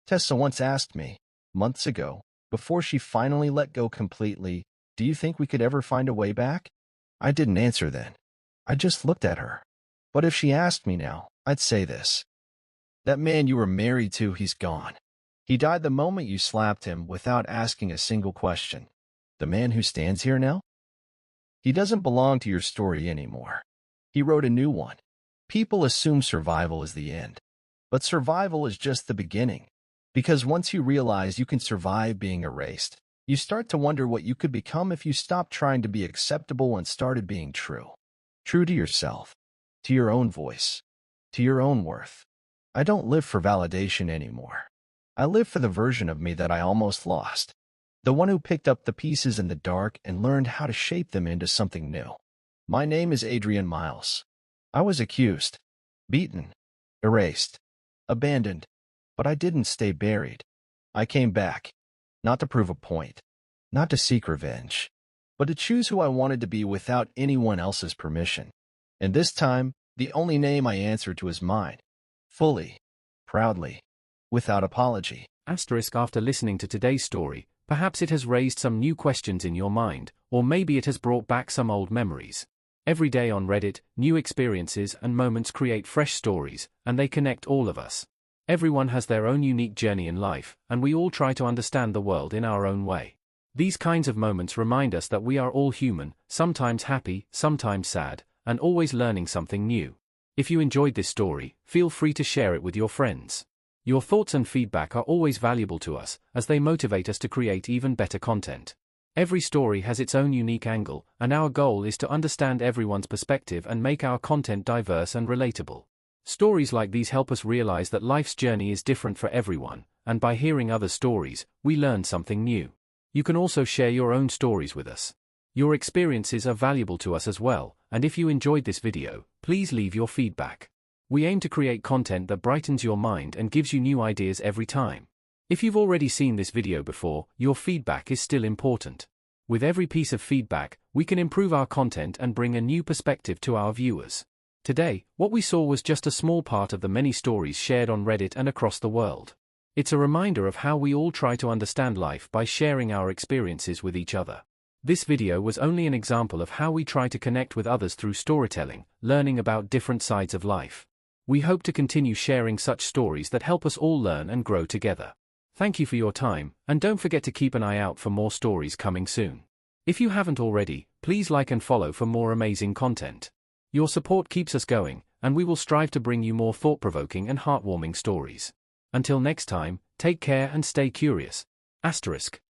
Tessa once asked me, months ago, before she finally let go completely, "Do you think we could ever find a way back?" I didn't answer then. I just looked at her. But if she asked me now, I'd say this. That man you were married to, he's gone. He died the moment you slapped him without asking a single question. The man who stands here now? He doesn't belong to your story anymore. He wrote a new one. People assume survival is the end. But survival is just the beginning. Because once you realize you can survive being erased, you start to wonder what you could become if you stopped trying to be acceptable and started being true. True to yourself, to your own voice, to your own worth. I don't live for validation anymore. I live for the version of me that I almost lost. The one who picked up the pieces in the dark and learned how to shape them into something new. My name is Adrian Miles. I was accused, beaten, erased, abandoned, but I didn't stay buried. I came back, not to prove a point, not to seek revenge, but to choose who I wanted to be without anyone else's permission. And this time, the only name I answered to is mine. Fully, proudly, without apology. Asterisk after listening to today's story, perhaps it has raised some new questions in your mind, or maybe it has brought back some old memories. Every day on Reddit, new experiences and moments create fresh stories, and they connect all of us. Everyone has their own unique journey in life, and we all try to understand the world in our own way. These kinds of moments remind us that we are all human, sometimes happy, sometimes sad, and always learning something new. If you enjoyed this story, feel free to share it with your friends. Your thoughts and feedback are always valuable to us, as they motivate us to create even better content. Every story has its own unique angle, and our goal is to understand everyone's perspective and make our content diverse and relatable. Stories like these help us realize that life's journey is different for everyone, and by hearing other stories, we learn something new. You can also share your own stories with us. Your experiences are valuable to us as well, and if you enjoyed this video, please leave your feedback. We aim to create content that brightens your mind and gives you new ideas every time. If you've already seen this video before, your feedback is still important. With every piece of feedback, we can improve our content and bring a new perspective to our viewers. Today, what we saw was just a small part of the many stories shared on Reddit and across the world. It's a reminder of how we all try to understand life by sharing our experiences with each other. This video was only an example of how we try to connect with others through storytelling, learning about different sides of life. We hope to continue sharing such stories that help us all learn and grow together. Thank you for your time, and don't forget to keep an eye out for more stories coming soon. If you haven't already, please like and follow for more amazing content. Your support keeps us going, and we will strive to bring you more thought-provoking and heartwarming stories. Until next time, take care and stay curious. **